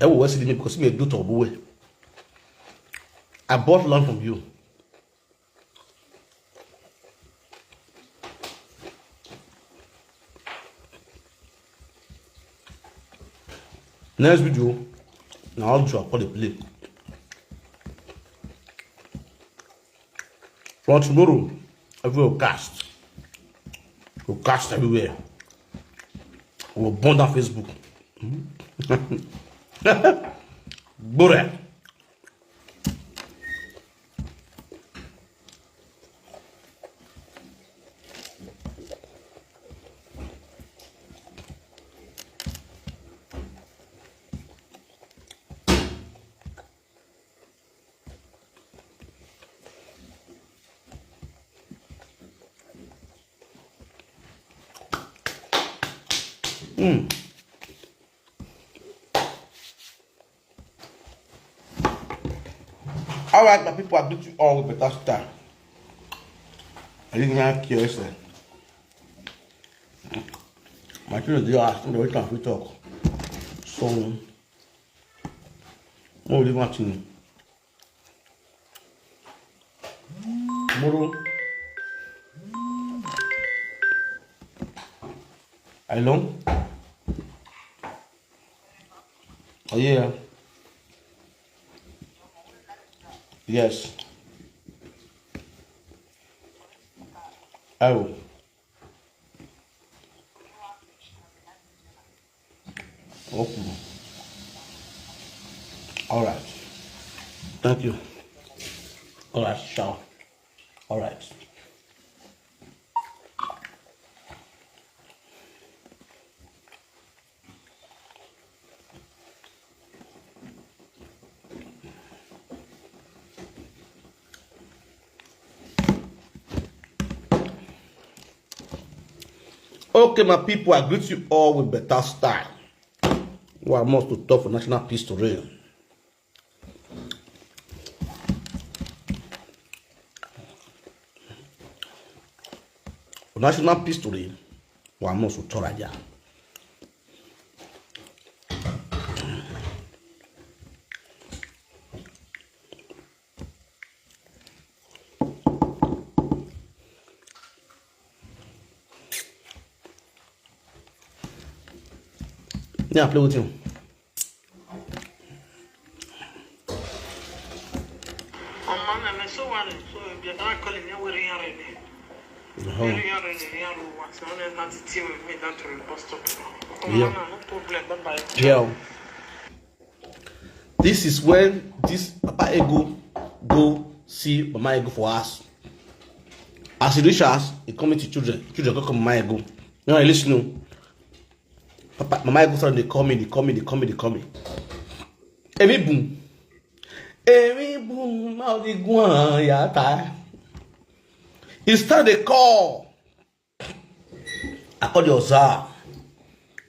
[SPEAKER 1] I will worse in me because me a daughter of the way. I bought land from you. Next video, now I'll drop on the play. From tomorrow, everywhere will cast. We'll cast everywhere. We'll burn down Facebook. Bure. All right, my people, I beat you all with better style. I didn't even care. My children, they ask me every time we talk. So, what will you want to know? Tomorrow, alone? Oh, yeah. Yes. Oh. Okay. All right. Thank you. All right, ciao. All right. Okay, my people, I greet you all with better style. We are must to talk for national peace to reign. For national peace to reign, we are must to talk again. Yeah, play with you. Yeah. This is when this Papa Ego go see Mama Ego for us. As he reach us, he come to children. Children go come Mama Ego. You know, listen. Papa, Mama Ego started they call me. Emi boom. Mau di guan yata. He started the call. I called your Zar.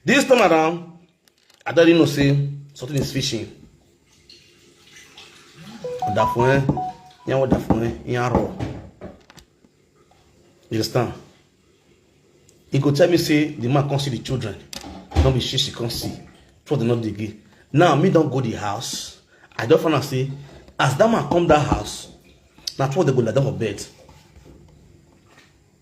[SPEAKER 1] This time around, I don't even know say something is fishing. That phone, you know that phone, you raw. You understand? He could tell me say the man can't see the children. Don't be shit she can't see. For the not the gay. Now me don't go the house. I don't wanna say as that man come that house, that's what they go lie down for bed.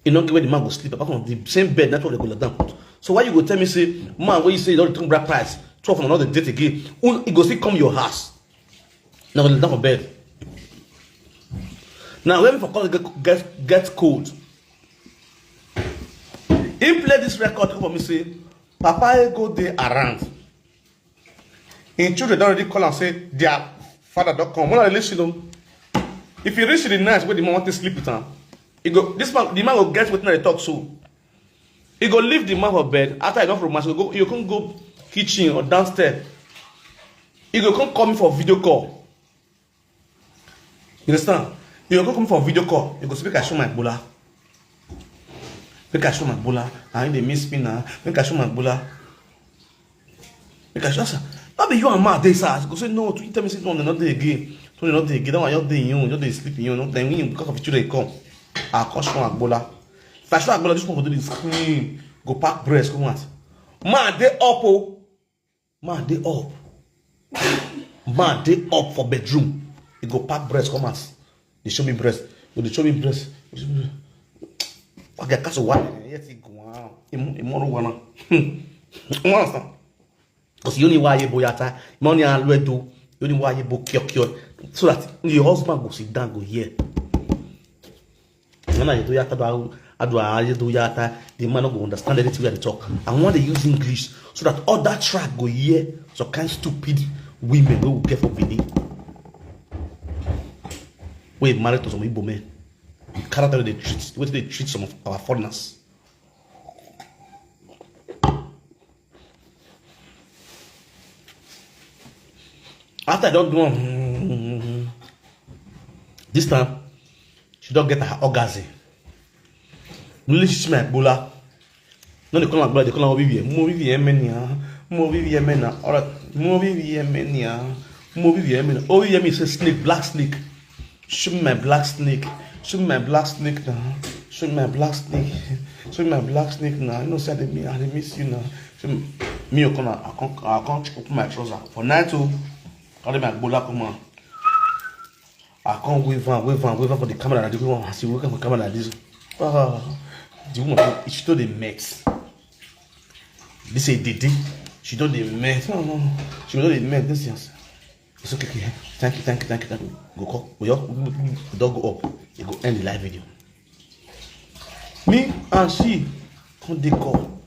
[SPEAKER 1] You know where the man go sleep apart from the same bed, that's what they go lie down. So why you go tell me say, man, when you say you don't black price, 12 from another date again, it go still come your house. Now lie down for bed. Now when for call get cold, he play this record for me say, Papa go there around. In children don't already call and say their father don't come. When I listen them, if you reach the night where the man want to sleep with him, he go this man the man will get what they talk so. He go leave the man for bed after I don't from mass. You can go kitchen or downstairs. He go come call me for video call. You understand? You go come for video call. You go speak I show my bola. Make I show my bola. I they miss me now. Make I show my bola. Make I show sir. Not be you and ma dey sir. Go say no. You tell me say no, they're not there again. So they're not there again. That one you're there you. You're there sleeping you. Then when you because of the children come, I call show my bola. If I show my bola, just want to do the scream. Go pack breast. Come on. Man they up oh. Man they up. Man they up for bedroom. He go pack breast. Come on. They show me breast. They show me breast. Okay, that's one. Yes, he go out. Immoral one. Understand? Because you only why you boyata, money and redo, you only why you book your so that your husband go sit down, go here. When I do yata, I do yata, the man not go understand anything we are talk. I want to use English so that all that track go here. So kind stupid women who will care for Bini. We married to some Igbo men. Character they treat, what they treat some of our foreigners. After I don't do this time, she don't get her orgasm. Really, she's my bola. No, they call her bola. They call her Vivian. Vivian mania. Vivian mania. Alright. Vivian mania. Vivian mania. Oh, Vivian is a snake, black snake. Show me my black snake. Show me my black snake now. Show me my black snake. Show me my black snake now. You know, say I miss you now. Show me. Me, I can't open my trouser for night too. Quand my bola come on, I can't wave on for the camera. I do want to see working for camera like this. The woman, she told the mates. This is Didi. She told the mates. No. She told the mates. This is. It's okay. Thank you. Go call. We don't go up. You go end the live video. Me and she can't they call.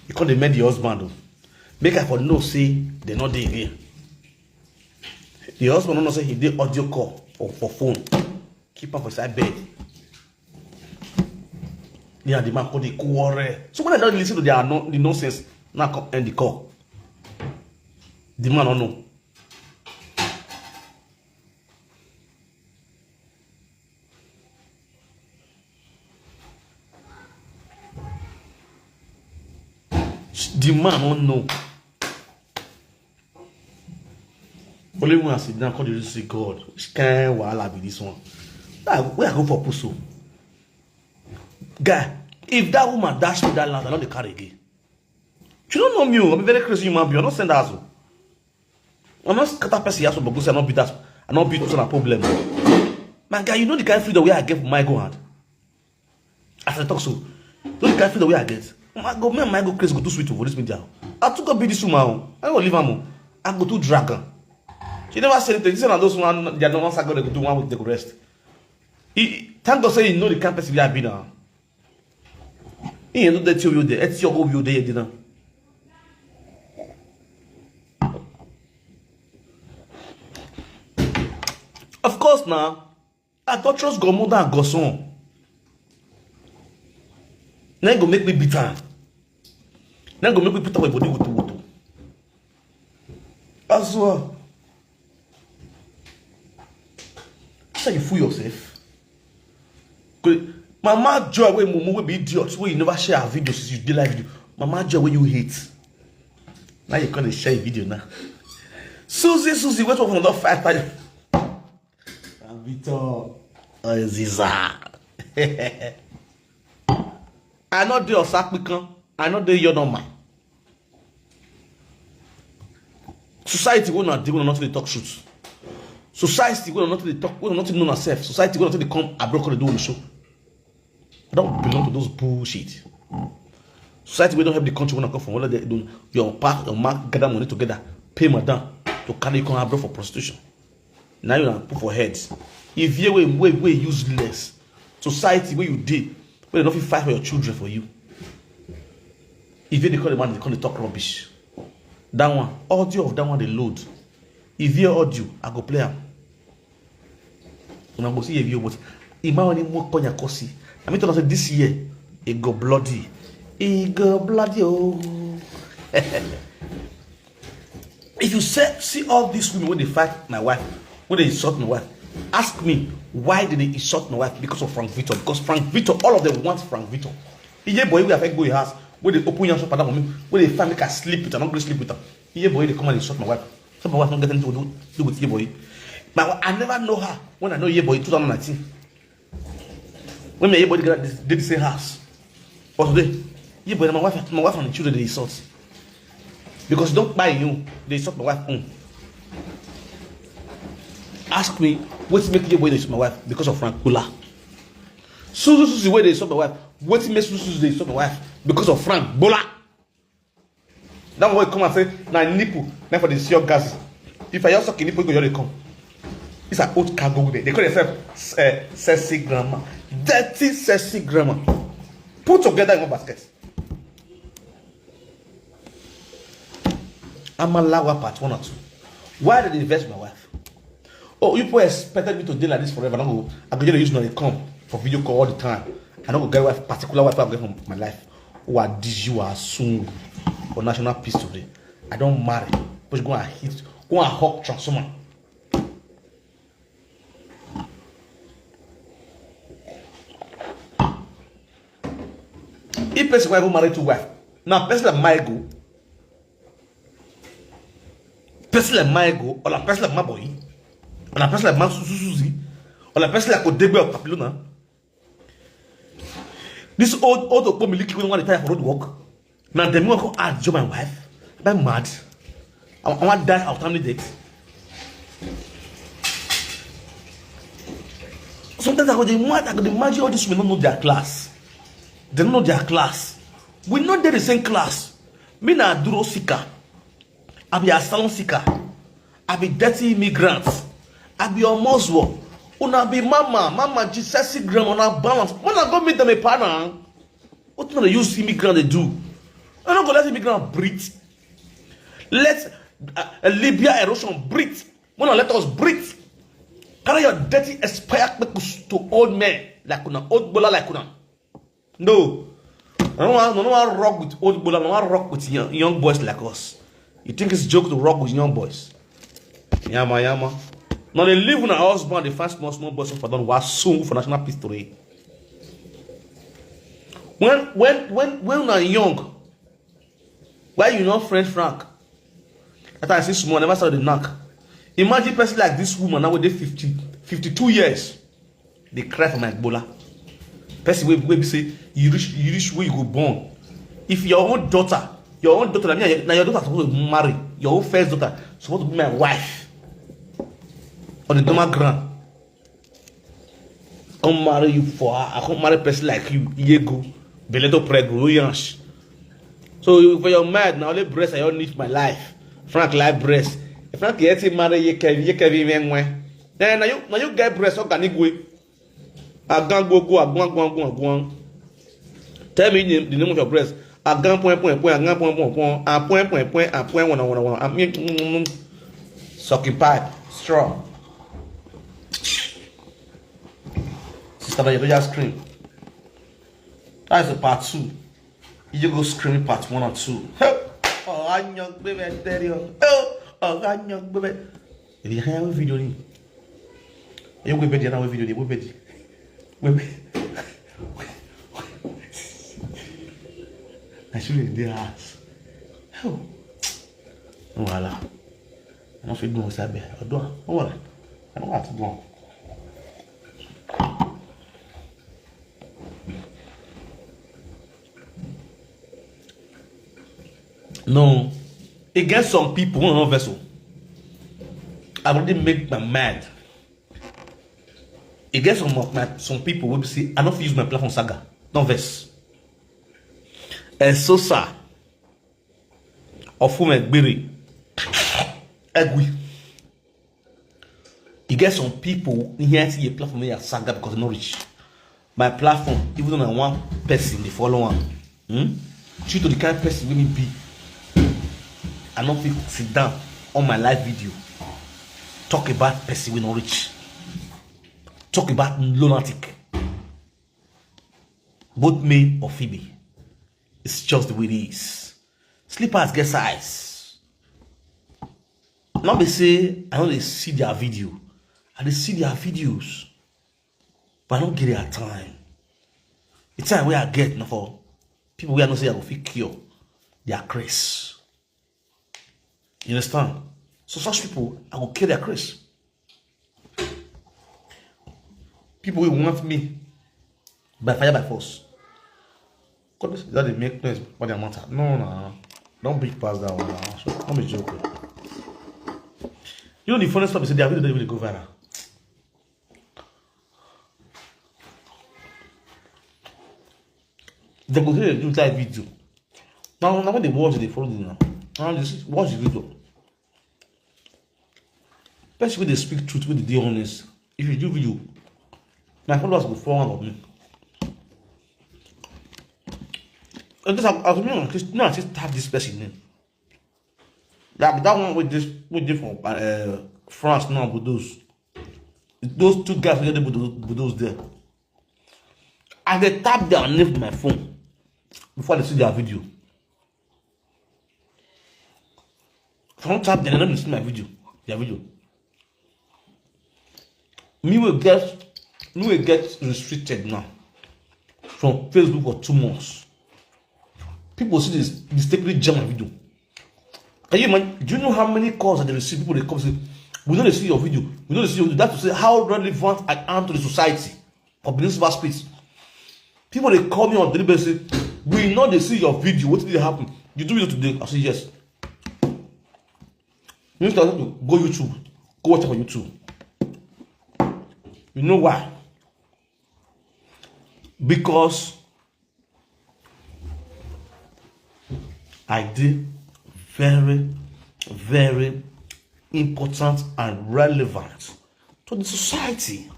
[SPEAKER 1] You can't they met the husband. Make her for no say they're not there again. The husband don't know say he did audio call for phone. Keep her for side bed. Yeah, the man called the quarrel. So when I don't listen to the nonsense, now come end the call. The man don't know. The man don't know. Only when I sit down, call you to say, God, which kind of be this one? Where I go for pusso? Guy, if that woman dash me that land, I don't carry again. You don't know me. I'm a very crazy human being. I'm not saying that. I'm not scatter person here, but go say I not be that. I not be to a problem. Man, guy, you know the kind of freedom where I get from my go hand. As I talk so, you know the kind of freedom where I get. My go crazy, go too sweet for this media. I took a be this woman. I don't leave her. I go to dragon. She never said anything. She said those one they are not going to do 1 week, they go rest. Thank God say you know the campus we have been now. You know that you there. It's your go there, dinner. Of course now, adulterous go more than go son. Now go make me bitter. Now go make me put up my body with. As well. So you fool yourself. Mama joy wey mumu wey be idiot wey you never share a video since you did live video. Mama joy wey you hate. Now you can't share a video now. Susie, wait for another fight. Victor, Ziza. I know the Osakpikan. I know the your normal. Society will not deal with nothing. They talk truth. Society will not talk. Will not know herself. Society will not come abroad and do on the show. I don't belong to those bullshit. Society will not help the country when I come from. Whether they do your part, your mark, gather money together, pay madam to carry you come abroad for prostitution. Now you put for heads. If you way useless, society where you did, where they don't fight for your children for you. If they call the man, they call the talk rubbish. That one, audio of that one they load. If you audio, I go play them. When I go see a video, but if I only work on your course, I mean to say this year, it go bloody. It go bloody. Oh. If you see all these women when they fight my wife, when they insult my wife, ask me why did they insult my wife? Because of Frank Victor. Because Frank Victor, all of them want Frank Victor. Yeah, boy, we have to go in house. When they open your shop at that moment, when they find me can sleep with her, I'm not going to sleep with her. Yeah, boy, they come and insult my wife. So my wife not getting to do with yeah, boy. But I never know her when I know yeah, boy, 2019. When my yeah, boy did the same house. But today, yeah, boy, my wife and the children they insult. Because don't buy you, they insult my wife. Ask me what's making you wait to my wife because of Frank Bula. Susie where they saw my wife. What's making Susie they saw my wife because of Frank Bula. That one come and say, "Na nipple, now for the seal gas. If I also nipple, go they come." It's an old cargo there. They call themselves sexy grammar, dirty sexy grammar. Put together in one basket. I'm a lawa part 1 or 2. Why did they invest my wife? Oh, you people expected me to deal like this forever. I'm going to use no come for video call all the time. I don't go get a particular wife I get from my life. Who are these you are soon for national peace today. I don't marry. But go and hit, go and hawk transformer. If person wife married to wife, now person like my go, person like my go, or a person like my boy. On a person like Mansusuzi, on a person like Odebe or Papilona. This old Opomiliki when want to tire for road work. Now the more go add job my wife. I'm mad. I want to die out family date. Sometimes I go imagine all these women don't know their class. They don't know their class. We not there the same class. Me na duro seeker. I be a salon seeker. I be dirty immigrants. I be almost one. Una be mama Jesus grandma na balance. When I go meet them a partner, what do they use immigrant they do? I'm not gonna let immigrant breathe. Let Libya erosion breathe. When I let us breathe. Carry your dirty expired to old men like una old bola like una. No. I don't want to rock with old bola. I don't want to rock with young boys like us. You think it's a joke to rock with young boys? Yama. Now they live with a husband, they find small boys for them was soon for national peace today. When we are young, why you not French Frank? That I see small, never saw the knock. Imagine a person like this woman now with 52 years. They cry for my Ebola. Person will be say you reach where you go born. If your own daughter, now your daughter supposed to marry, your own first daughter supposed to be my wife. On the normal ground. I can't marry you for her. I can't marry a person like you. Yego. Beledo prego. Yansh. So for your mad, now only breast I don't need my life. Frank like breast. If Frank get marry, you can even. Then now you get breast organic way. I can't go. Tell me the name of your breast. I can't point, a point, one. I mean, sucking pipe, straw. Sister, you just scream. That's the part 2. You go screaming part 1 or 2. Oh, I young baby, daddy. Oh, I young baby. If you have a video, you will be there now. Video, you will be. I should in the house. Oh, voila. I don't feel no sabe. I don't. Oh, I don't want to go. No, against some people, one vessel. I already make my mad. Against some people, will say I don't use my platform saga. No verse. And so sir, of whom Berry, Egui. You get some people in here see a platform here saga because they're not rich. My platform, even though I one person, the follow one. Due to the kind of person let me be. I don't feel sit down on my live video. Talk about person with no rich. Talk about lunatic. Both male or female. It's just the way it is. Sleepers get size. Now they say, I know they see their video. And they see their videos. But I don't get their time. The time where I get now for people where I don't say I will feel cure their grace. You understand? So such people, I will kill their grace. People will want me by fire by force. God, that they make noise what they matter. No. Don't be past that one. So, don't be joking. You know the funniest part is their video will go viral. They go to do that video. Now when they watch, they follow them now. Now they watch the video. Especially when they speak truth, when they honest. If you do video, my followers will follow of me. And this I just tap this person name. That one with this from France now with those two guys together with those there. And they tap their name with my phone before they see their video. If I don't tap them, they don't see my video. Their video. Me will get restricted now from Facebook for 2 months. People see this mistakenly jam my video. Can you imagine? Do you know how many calls that they receive? People they come say, we don't see your video. We don't see your video. That's to say how relevant I am to the society of Benin Silver Space. People they call me on daily basis. We know they see your video. What did happen? You do video today? I say yes. You need to go YouTube. Go watch it on YouTube. You know why? Because I did very, very important and relevant to the society.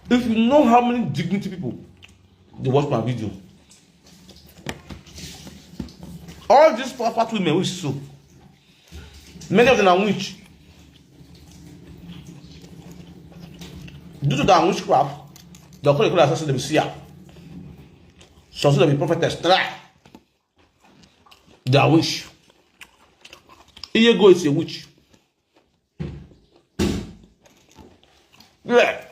[SPEAKER 1] If you know how many dignity people they watch my video, all these fat women which so many of them are witch. Due to that witchcraft, they'll call the assassin the Messiah. So they be prophetess. They are witch. Here go is a witch. Yeah.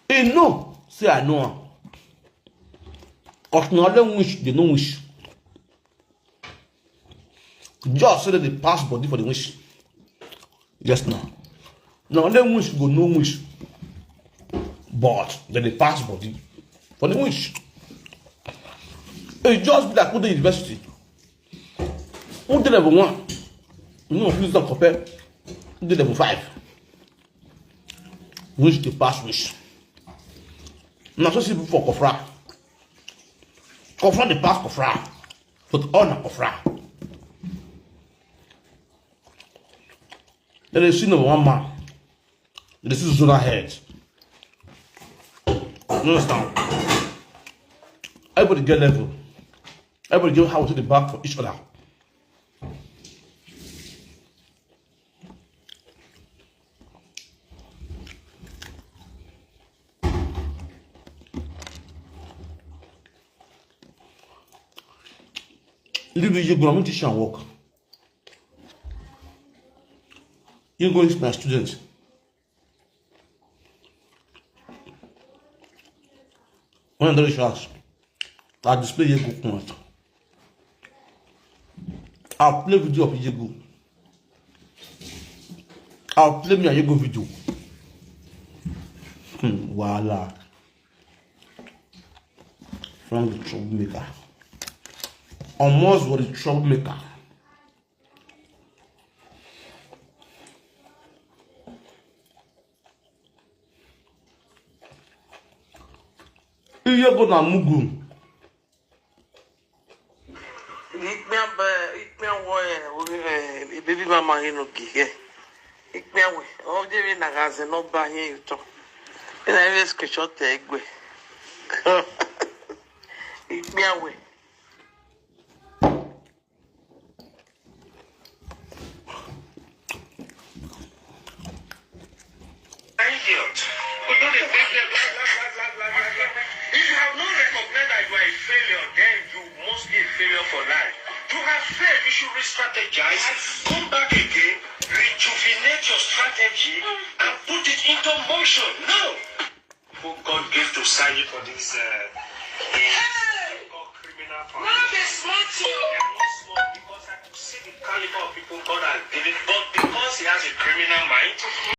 [SPEAKER 1] He know. Say I know her. Cause now them witch, they know witch. Just so that they pass body for the witch. Yes now. Now them witch go no witch. But then they pass body for the witch. It just be like put the university. Who did level 1? You know, please don't compare. Who did level 5? Which they pass which. Now, so simple for Kofra. Kofra the past Kofra. But all na Kofra. Then they see number one man. They see zonal heads. You understand? Everybody get level. Everybody get how to the back for each other. You go and teach and work. You go with my students. When I'm very ask, I'll display your book comment. I'll play video of Yego. I'll play me a Yego video. Voila. From the troublemaker. Almost was the troublemaker. Yego na mugu.
[SPEAKER 4] Baby mama you know gige. Ikmewe. O de na gaze no ba yin to. Ina ile screenshot egbe. Ikmewe.
[SPEAKER 3] Idiot. But don't they think that if you have not recognized that you are a failure, then you must be a failure for life. You have failed, you should re-strategize, come back again, rejuvenate your strategy, and put it into motion. No! Who God gave to Sayi for this criminal part. Not a smart team. They are not smart because I could see the caliber of people God has given, but because he has a criminal mind,